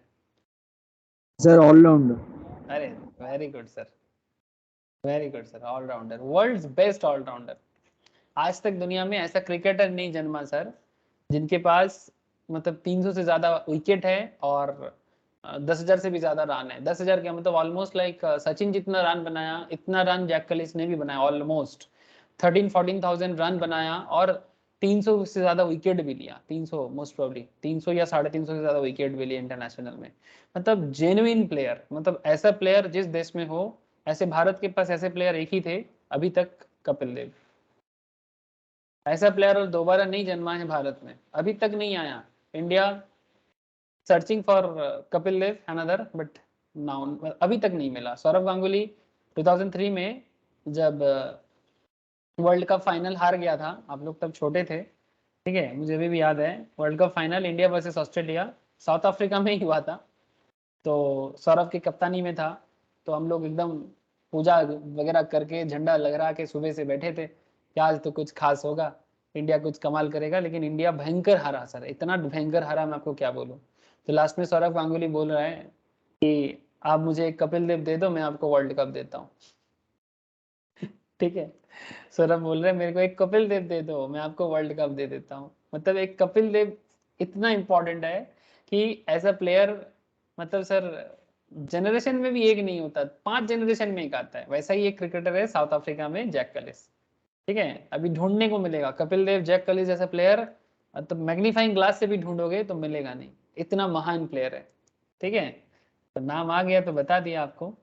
Sir allrounder. अरे very good sir, very good sir, allrounder, world's best allrounder. आज तक दुनिया में ऐसा क्रिकेटर नहीं जन्मा सर जिनके पास मतलब 300 से ज्यादा विकेट है और 10,000 से भी ज्यादा रन है। 10,000 क्या मतलब ऑलमोस्ट लाइक सचिन जितना रन बनाया इतना रन जैक कलिस ने भी बनाया, ऑलमोस्ट 13-14,000 रन बनाया और 300 से ज्यादा विकेट भी लिया। 300 मोस्ट प्रोबेबली 300 या 350 से ज्यादा विकेट भी लिए इंटरनेशनल में। मतलब जेन्युइन प्लेयर, मतलब ऐसा प्लेयर जिस देश में हो, ऐसे भारत के पास ऐसे प्लेयर एक ही थे अभी तक, कपिल देव। ऐसा प्लेयर और दोबारा नहीं जन्मा है भारत में, अभी तक नहीं आया। India searching for Kapil Dev another, but now अभी तक नहीं मिला। सौरव गांगुली 2003 में जब वर्ल्ड कप फाइनल हार गया था, आप लोग तब छोटे थे, ठीक है, मुझे अभी भी याद है। World cup final India versus Australia south Africa में ही हुआ था, तो सौरव की कप्तानी में था। तो हम लोग एकदम पूजा वगैरह करके झंडा लहरा के सुबह से बैठे थे कि आज तो कुछ खास होगा, इंडिया कुछ कमाल करेगा। लेकिन इंडिया भयंकर हारा सर, इतना भयंकर हारा मैं आपको क्या बोलूं। तो लास्ट में सौरव गांगुली बोल रहा है कि आप मुझे एक कपिल देव दे दो, मैं आपको वर्ल्ड कप देता हूँ। ठीक है, सौरभ बोल रहे हैं मेरे को एक कपिल देव दे दो, मैं आपको वर्ल्ड कप दे देता हूँ। मतलब एक कपिल देव इतना इंपॉर्टेंट है कि ऐसा प्लेयर मतलब सर जनरेशन में भी एक नहीं होता, 5 जनरेशन में एक आता है। वैसा ही एक क्रिकेटर है साउथ अफ्रीका में, जैक कलिस, ठीक है। अभी ढूंढने को मिलेगा कपिल देव, जैक कलिस जैसा प्लेयर तो मैग्नीफाइंग ग्लास से भी ढूंढोगे तो मिलेगा नहीं, इतना महान प्लेयर है। ठीक है, तो नाम आ गया तो बता दिया आपको।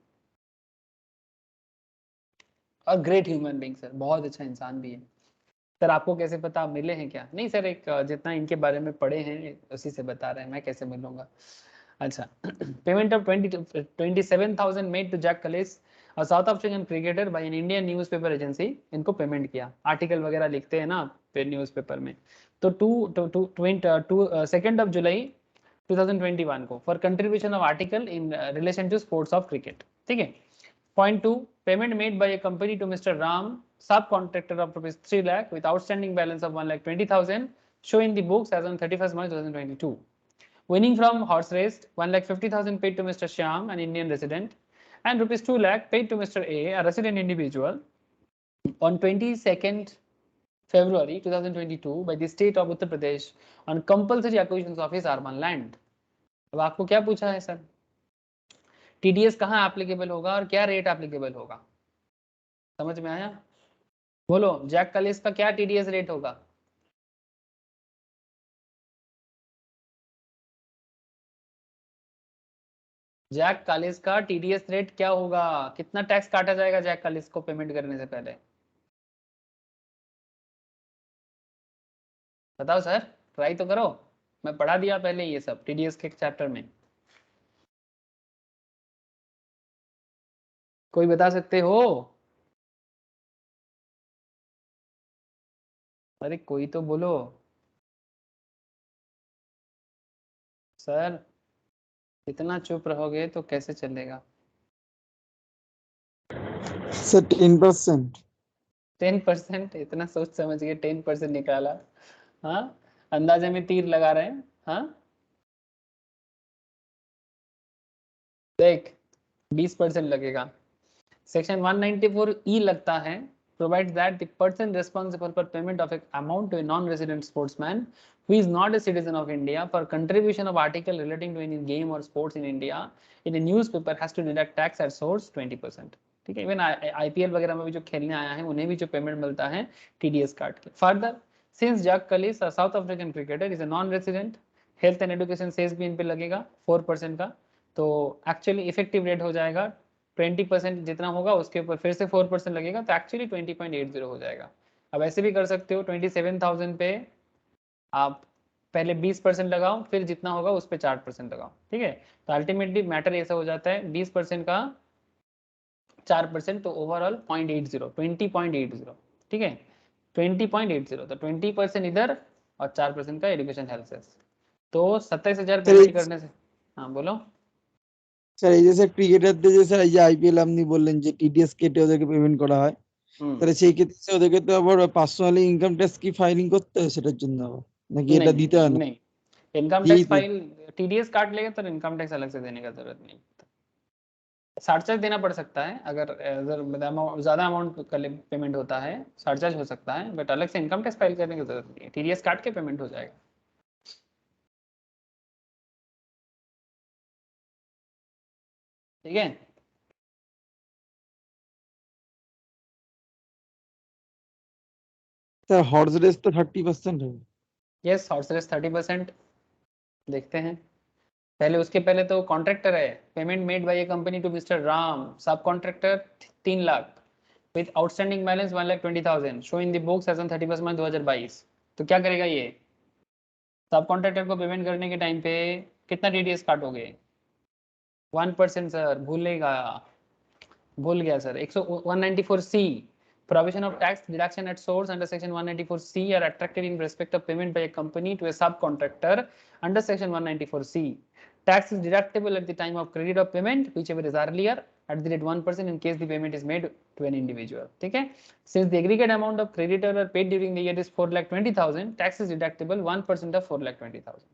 और ग्रेट ह्यूमन बीइंग सर, बहुत अच्छा इंसान भी है सर। आपको कैसे पता, आप मिले हैं क्या? नहीं सर, एक जितना इनके बारे में पढ़े हैं उसी से बता रहे हैं, मैं कैसे मिलूंगा। अच्छा, payment of 27,000 made to Jack Kallis, South African cricketer, by an Indian newspaper agency. इनको पेमेंट किया, आर्टिकल वगैरह लिखते हैं ना न्यूज़पेपर में। तो 2 जुलाई 2021 को, for contribution of article in relation to sports of cricket. ठीक है। Point 2, payment made by a company to Mr. Ram, subcontractor of rupees 3 lakh with outstanding balance of 1,20,000, show in the books as on 31st March 2022. Winning from horse race, 1,50,000 paid to Mr. Shyam, an Indian resident, and rupees 2 lakh paid to Mr. A resident individual, on 22nd February 2022 by the state of Uttar Pradesh on compulsory acquisitions of his Arman land. अब आपको क्या पूछा है sir? TDS कहाँ applicable होगा और क्या rate applicable होगा, समझ में आया? बोलो, जैक कलिस का क्या टीडीएस रेट होगा? जैक कलिस का टीडीएस रेट क्या होगा? कितना टैक्स काटा जाएगा जैक कलिस को पेमेंट करने से पहले? बताओ सर, ट्राई तो करो। मैं पढ़ा दिया पहले ये सब टीडीएस के चैप्टर में। कोई बता सकते हो? अरे कोई तो बोलो सर, इतना चुप रहोगे तो कैसे चलेगा? सर 10%। 10%? इतना सोच समझ के 10% निकाला? हाँ, अंदाजे में तीर लगा रहे हैं। हाँ देख, 20% लगेगा। सेक्शन 194E लगता है, provides that the person responsible for payment of an amount to a non-resident sportsman who is not a citizen of India for contribution of article relating to any game or sports in India in a newspaper has to deduct tax at source 20%। ठीक है, even IPL वगैरह में भी जो खेलने आया है उन्हें भी जो पेमेंट मिलता है टीडीएस काट के। Further, since Jack Kallis South African cricketer is a non resident, health and education cess भी इन पे लगेगा 4% का, तो एक्चुअली इफेक्टिव रेट हो जाएगा 20%, जितना होगा उसके ऊपर फिर से 4% लगेगा, तो एक्चुअली 20.80 हो जाएगा। अब ऐसे भी कर सकते हो, 27,000 पे आप पहले 20% लगाओ, फिर जितना होगा उस पर 4% लगाओ। ठीक है, तो अल्टीमेटली मैटर ऐसा हो जाता है 20% का 4%, तो ओवरऑल 0.80, 20.80। ठीक है, 20.80, तो 20% इधर और 4% का एजुकेशन हेल्थ सेस, तो 27,000 पेमेंट करने से। हाँ बोलो স্যার, এই যে স্যার ক্রিকেটারদের যে স্যার এই যে আইপিএল আপনি বললেন যে টিডিএস কেটে ওদেরকে পেমেন্ট করা হয়, তাহলে সেই ক্ষেত্রে স্যার ওদেরকে তো আবার পার্সোনালি ইনকাম ট্যাক্স কি ফাইলিং করতে হয় সেটার জন্য আবার, নাকি এটা দিতে হয় না? नहीं, इनकम टैक्स फाइल टीडीएस काट लेगा तो इनकम टैक्स अलग से देने का जरूरत नहीं, सरचार्ज देना पड़ सकता है अगर ज्यादा अमाउंट का पेमेंट होता है, सरचार्ज हो सकता है, बट अलग से इनकम टैक्स फाइल करने की जरूरत नहीं है, टीडीएस काट के पेमेंट हो जाएगा। ठीक है, স্যার হর্স রেস তো 30% है। Yes, horse race 30%। देखते हैं, पहले उसके पहले तो कॉन्ट्रैक्टर है, payment made by a company to Mister Ram, sub contractor 3 lakh with outstanding balance 1,20,000, show in the books as on 31 March 2022। तो क्या करेगा ये, सब कॉन्ट्रैक्टर को पेमेंट करने के टाइम पे कितना टीडीएस काटोगे? 1% सर, भूल गया sir. 194C, provision of tax deduction at source under section 194C are attracted in respect of payment by a company to a subcontractor under section 194C. Tax is deductible at the time of credit of payment, whichever is earlier, at the rate 1% in case the payment is made to an individual. ठीक है, since the aggregate amount of creditor are paid during the year is 4,20,000, tax is deductible 1% of 4,20,000.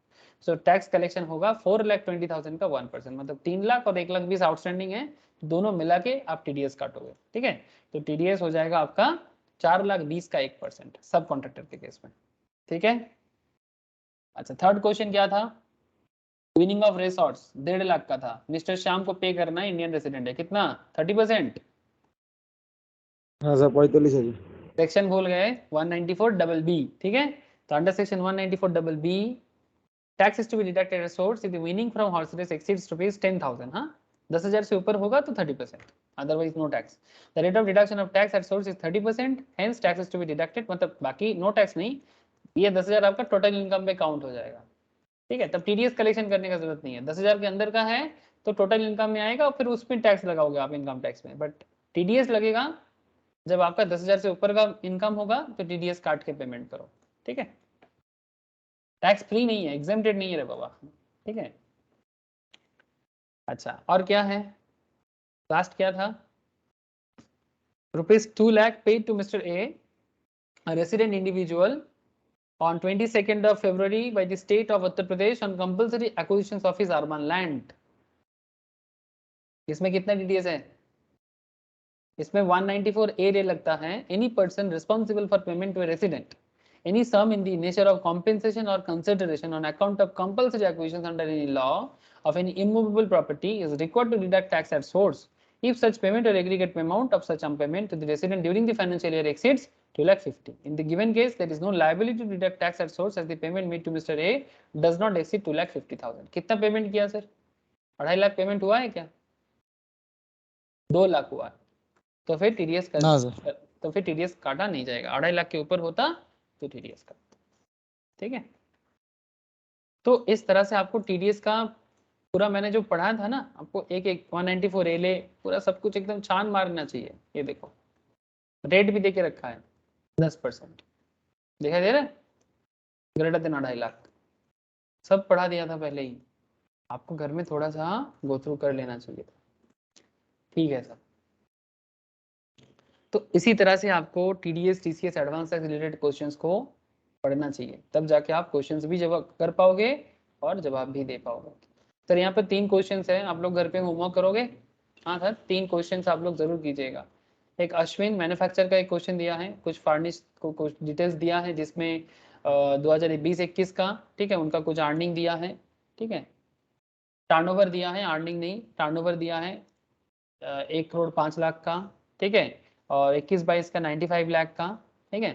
So tax collection होगा 4,20,000 का 1%, मतलब 3 लाख और 1,20,000 outstanding है, दोनों मिला के आप टीडीएस काटोगे। ठीक है, तो टीडीएस हो जाएगा आपका 4,20,000 का 1% सब कॉन्ट्रैक्टर के केस में। ठीक है, अच्छा थर्ड क्वेश्चन क्या था? Winning of race horse 1.5 lakh का था, मिस्टर श्याम को पे करना है, इंडियन रेसिडेंट है, कितना? 30%। हाँ सर 45,000। सेक्शन भूल गए, 194BB। ठीक है, तो under section 194BB tax is to be deducted at source if the winning from horse race exceeds ₹10,000. हाँ, 10,000 से ऊपर होगा तो 30%, otherwise no tax. The rate of deduction of tax at source is 30%, hence tax is to be deducted. मतलब बाकी no tax नहीं, ये 10,000 आपका टोटल इनकम पे काउंट हो जाएगा. ठीक है, तब टीडीएस कलेक्शन करने का जरूरत नहीं है. 10,000 के अंदर का है तो टोटल इनकम में आएगा और फिर उसमें टैक्स लगाओगे आप इनकम टैक्स में. बट टीडीएस लगेगा जब आपका 10,000 से ऊपर का इनकम होगा तो टीडीएस काट के पेमेंट करो. ठीक है, टैक्स फ्री नहीं है, एग्जेम्प्टेड नहीं है रे बाबा. ठीक है, अच्छा और क्या है, लास्ट क्या था, ₹2 lakh paid to Mr. A resident individual on 22nd of February by the state of Uttar Pradesh on compulsory acquisitions of his urban land. इसमें कितना डीटीएस है, इसमें 194A लगता है. Any person responsible for payment to a resident any sum in the nature of compensation or consideration on account of compulsory acquisitions under any law of any immovable property is required to deduct tax at source if such payment or aggregate amount of such payment to the resident during the financial year exceeds 2,50,000. In the given case, there is no liability to deduct tax at source as the payment made to Mr. A does not exceed 2,50,000. कितना payment किया sir, 2.5 lakh payment हुआ है क्या, 2 लाख हुआ, तो फिर TDS का तो फिर टीडीएस काटा नहीं जाएगा. 2.5 लाख के ऊपर होता तो टीडीएस का. ठीक है, तो इस तरह से आपको टीडीएस का पूरा मैंने जो पढ़ा था ना, आपको एक 194A ले पूरा सब कुछ एकदम छान मारना चाहिए. ये देखो रेट भी देके रखा है 10%, दिखाई दे रहा है, ग्रेटर देन 2.5 लाख, सब पढ़ा दिया था पहले ही. आपको घर में थोड़ा सा गो थ्रू कर लेना चाहिए. ठीक है सर, तो इसी तरह से आपको TDS TCS advance tax related questions को पढ़ना चाहिए, तब जाके आप क्वेश्चंस भी जवाब कर पाओगे और जवाब भी दे पाओगे. सर यहाँ पर 3 क्वेश्चंस हैं, आप लोग घर पे होमवर्क करोगे. हाँ सर, 3 क्वेश्चंस आप लोग जरूर कीजिएगा. एक अश्विन मैन्युफैक्चर का एक क्वेश्चन दिया है, कुछ फार्निश को कुछ डिटेल्स दिया है जिसमें 2020-21 का, ठीक है, उनका कुछ अर्निंग दिया है. ठीक है, टर्नओवर दिया है, अर्निंग नहीं, टर्नओवर दिया है 1,05,00,000 का. ठीक है, और 21-22 का 95 लाख का. ठीक है,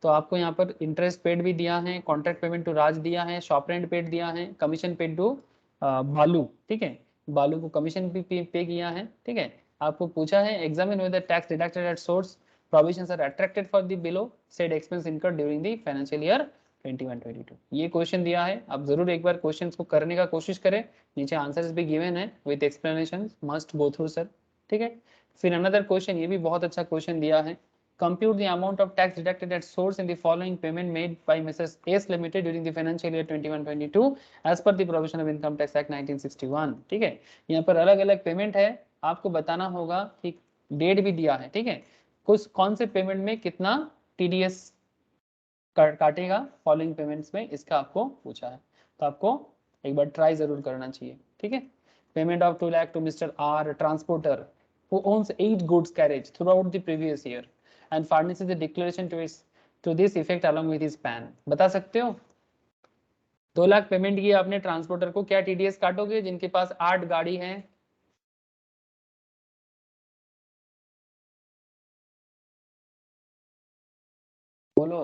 तो आपको यहाँ पर इंटरेस्ट पेड भी दिया है, कॉन्ट्रैक्ट पेमेंट टू राज दिया है, शॉप रेंट पेड दिया है, कमीशन पेड टू बालू. ठीक है, बालू को कमीशन भी पे किया है. ठीक है, आपको पूछा है examine whether tax deducted at source provisions are attracted for the below said expense incurred during the financial year 21-22. ये क्वेश्चन दिया है, आप जरूर एक बार क्वेश्चंस को करने का कोशिश करें. नीचे आंसर्स भी गिवन है with explanation, must go through sir. ठीक है, फिर अनदर क्वेश्चन, ये भी बहुत अच्छा क्वेश्चन दिया है. Compute the amount of tax deducted at source in the following payment made by Mrs. S Limited during the financial year 21-22 as per the provision of Income Tax Act 1961. ठीक है, यहाँ पर अलग अलग पेमेंट है, आपको बताना होगा कि डेट भी दिया है. ठीक है, कुछ कौन से पेमेंट में कितना टीडीएस काटेगा फॉलोइंग पेमेंट्स में, इसका आपको पूछा है, तो आपको एक बार ट्राई जरूर करना चाहिए. ठीक है, payment of 2 lakh to mister R transporter who owns 8 goods carriage throughout the previous year and furnishes a declaration to this effect along with his PAN. बता सकते हो 2 लाख पेमेंट किया आपने ट्रांसपोर्टर को, क्या टीडीएस काटोगे जिनके पास 8 गाड़ी है? बोलो.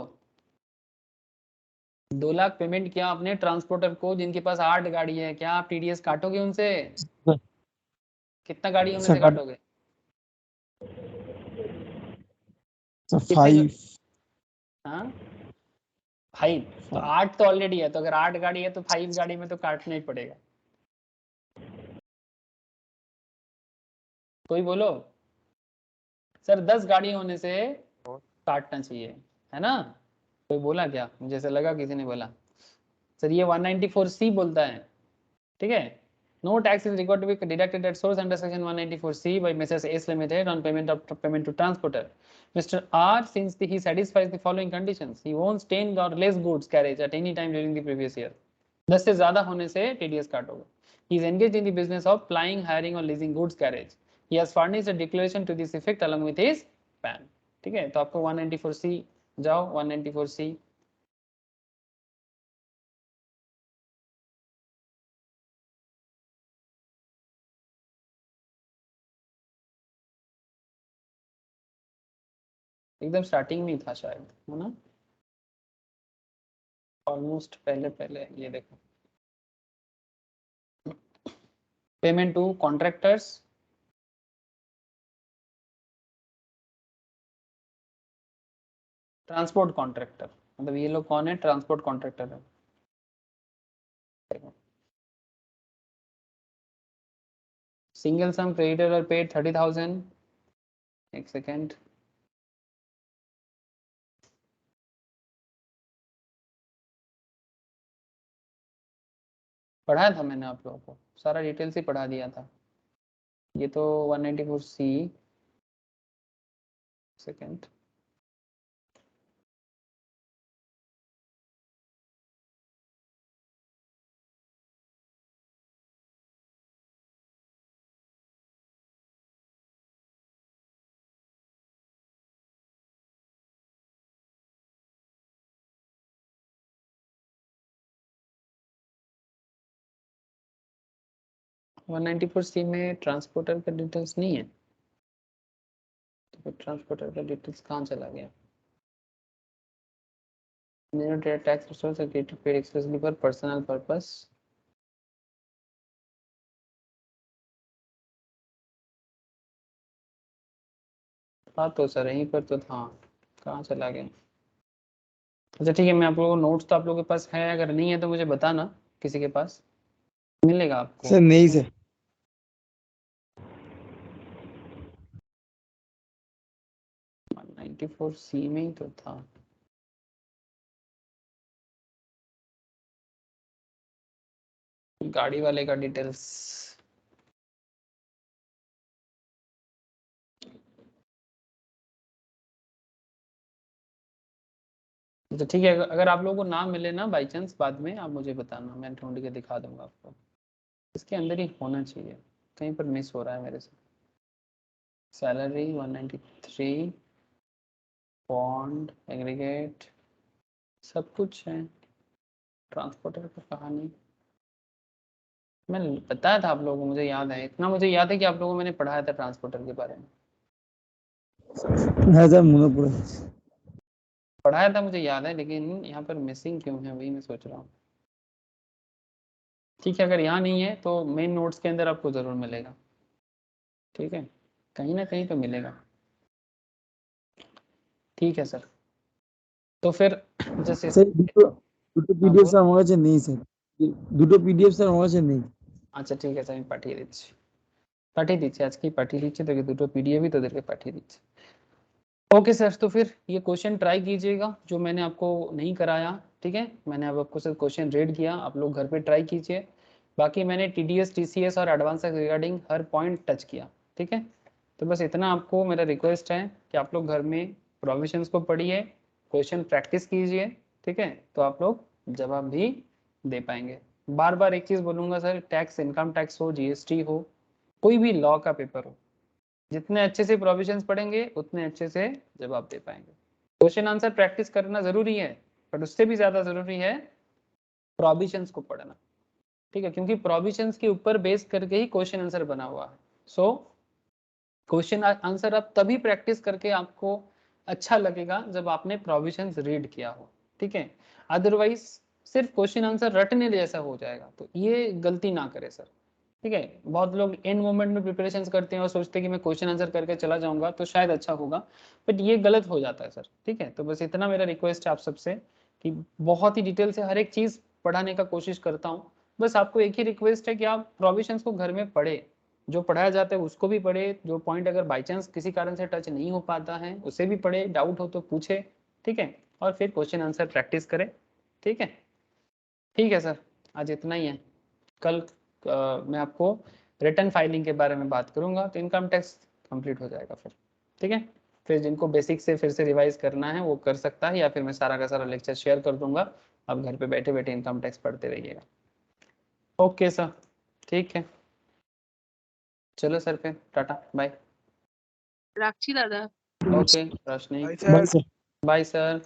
2 लाख पेमेंट किया आपने ट्रांसपोर्टर को जिनके पास 8 गाड़ी है, क्या आप टीडीएस काटोगे उनसे? कितना गाड़ी होने से काटोगे? 5. हाँ 5, तो 8 तो ऑलरेडी है, तो अगर 8 गाड़ी है तो 5 गाड़ी में तो काटना ही पड़ेगा. कोई बोलो. सर 10 गाड़ी होने से काटना चाहिए, है ना? कोई बोला क्या? मुझे ऐसा लगा किसी ने बोला. सर ये 194C बोलता है. ठीक है, no tax is required to be deducted at source under section 194C by Messrs. S Limited on payment to transporter. Mr. R, since he satisfies the following conditions, he owns 10 or less goods carriage at any time during the previous year. 10 से ज्यादा होने से TDS काटोगे. He is engaged in the business of plying, hiring or leasing goods carriage. He has furnished a declaration to this effect along with his PAN. ठीक है, तो आपको 194C जाओ, 194C एकदम स्टार्टिंग में ही था शायद, है ना? ऑलमोस्ट पहले ये देखो, payment to contractors, transport contractor, मतलब ये लोग कौन है, ट्रांसपोर्ट कॉन्ट्रैक्टर है। सिंगल सम क्रेडिटर और पेड 30,000। एक सेकेंड, पढ़ाया था मैंने आप लोगों को, सारा डिटेल से पढ़ा दिया था। ये तो 194C, सेकेंड, वन 194C में ट्रांसपोर्टर का डिटेल्स नहीं है, तो ट्रांसपोर्टर का डिटेल्स कहाँ चला गया। Tax resource paid exclusively for personal purpose. हाँ तो सर यहीं पर तो था, कहाँ चला गया। अच्छा ठीक है, मैं आप लोगों को नोट्स तो आप लोगों के पास है, अगर नहीं है तो मुझे बताना, किसी के पास मिलेगा आपको। सर नहीं सर। 194C में ही तो था। गाड़ी वाले का डिटेल्स, तो ठीक है, अगर आप लोगों को ना मिले ना बाई चांस, बाद में आप मुझे बताना, मैं ढूंढ के दिखा दूंगा आपको। इसके अंदर ही होना चाहिए, कहीं पर मिस हो रहा है मेरे से। सैलरी 193, बॉन्ड, एग्रीगेट, सब कुछ है। ट्रांसपोर्टर की कहानी मैं बताया था आप लोगों को, मुझे याद है, इतना मुझे याद है कि आप लोगों को मैंने पढ़ाया था ट्रांसपोर्टर के बारे में। हाँ सर मुझे पूरा पढ़ाया था मुझे याद है, लेकिन यहाँ पर मिसिंग क्यों है वही मैं सोच रहा हूँ। ठीक है, अगर यहाँ नहीं है तो मेन नोट्स के अंदर आपको ज़रूर मिलेगा, ठीक है, कहीं ना कहीं तो मिलेगा। ठीक है सर, तो फिर जैसे স্যার দুটো हाँ পিডিএফ बोल, স্যার আমার কাছে নেই স্যার, দুটো পিডিএফ স্যার আমার কাছে নেই। আচ্ছা ঠিক আছে, আমি পাঠিয়ে দিচ্ছি আজকেই পাঠিয়ে দিচ্ছি, তোকে দুটো পিডিএফ ही তোদেরকে পাঠিয়ে দিচ্ছি। ओके सर, तो फिर ये क्वेश्चन ट्राई कीजिएगा जो मैंने आपको नहीं कराया, ठीक है, मैंने अब आपको सिर्फ क्वेश्चन रेड किया, आप लोग घर पे ट्राई कीजिए। बाकी मैंने टीडीएस टीसीएस और एडवांस रिगार्डिंग हर पॉइंट टच किया, ठीक है। तो बस इतना आपको मेरा रिक्वेस्ट है कि आप लोग घर में प्रोविजंस को पढ़िए, क्वेश्चन प्रैक्टिस कीजिए, ठीक है, तो आप लोग जवाब भी दे पाएंगे। बार बार एक चीज़ बोलूँगा सर, टैक्स, इनकम टैक्स हो, जीएसटी हो, कोई भी लॉ का पेपर हो, जितने अच्छे से प्रोविजंस पढ़ेंगे उतने अच्छे से जवाब दे पाएंगे। क्वेश्चन आंसर प्रैक्टिस करना जरूरी है, बट उससे भी ज्यादा जरूरी है प्रोविजंस को पढ़ना, ठीक है, क्योंकि प्रोविजंस के ऊपर बेस करके ही क्वेश्चन आंसर बना हुआ है। सो क्वेश्चन आंसर आप तभी प्रैक्टिस करके आपको अच्छा लगेगा जब आपने प्रोविजंस रीड किया हो, ठीक है, अदरवाइज सिर्फ क्वेश्चन आंसर रटने जैसा हो जाएगा, तो ये गलती ना करे सर, ठीक है। बहुत लोग एंड मोमेंट में प्रिपरेशन करते हैं और सोचते हैं कि मैं क्वेश्चन आंसर करके चला जाऊंगा तो शायद अच्छा होगा, बट ये गलत हो जाता है सर, ठीक है। तो बस इतना मेरा रिक्वेस्ट है आप सबसे कि बहुत ही डिटेल से हर एक चीज़ पढ़ाने का कोशिश करता हूँ। बस आपको एक ही रिक्वेस्ट है कि आप प्रोविजंस को घर में पढ़े, जो पढ़ाया जाता है उसको भी पढ़े, जो पॉइंट अगर बाई चांस किसी कारण से टच नहीं हो पाता है उसे भी पढ़े, डाउट हो तो पूछे, ठीक है, और फिर क्वेश्चन आंसर प्रैक्टिस करें, ठीक है। ठीक है सर, आज इतना ही है। कल मैं आपको रिटर्न फाइलिंग के बारे में बात करूंगा, तो इनकम टैक्स कंप्लीट हो जाएगा फिर, ठीक है। फिर जिनको बेसिक से फिर से रिवाइज करना है वो कर सकता है, या फिर मैं सारा का सारा लेक्चर शेयर कर दूंगा, आप घर पे बैठे बैठे इनकम टैक्स पढ़ते रहिएगा। ओके सर, ठीक है, चलो सर, फिर टाटा बाय। রাখছি দাদা। Okay Roshni, bye sir. Bye sir.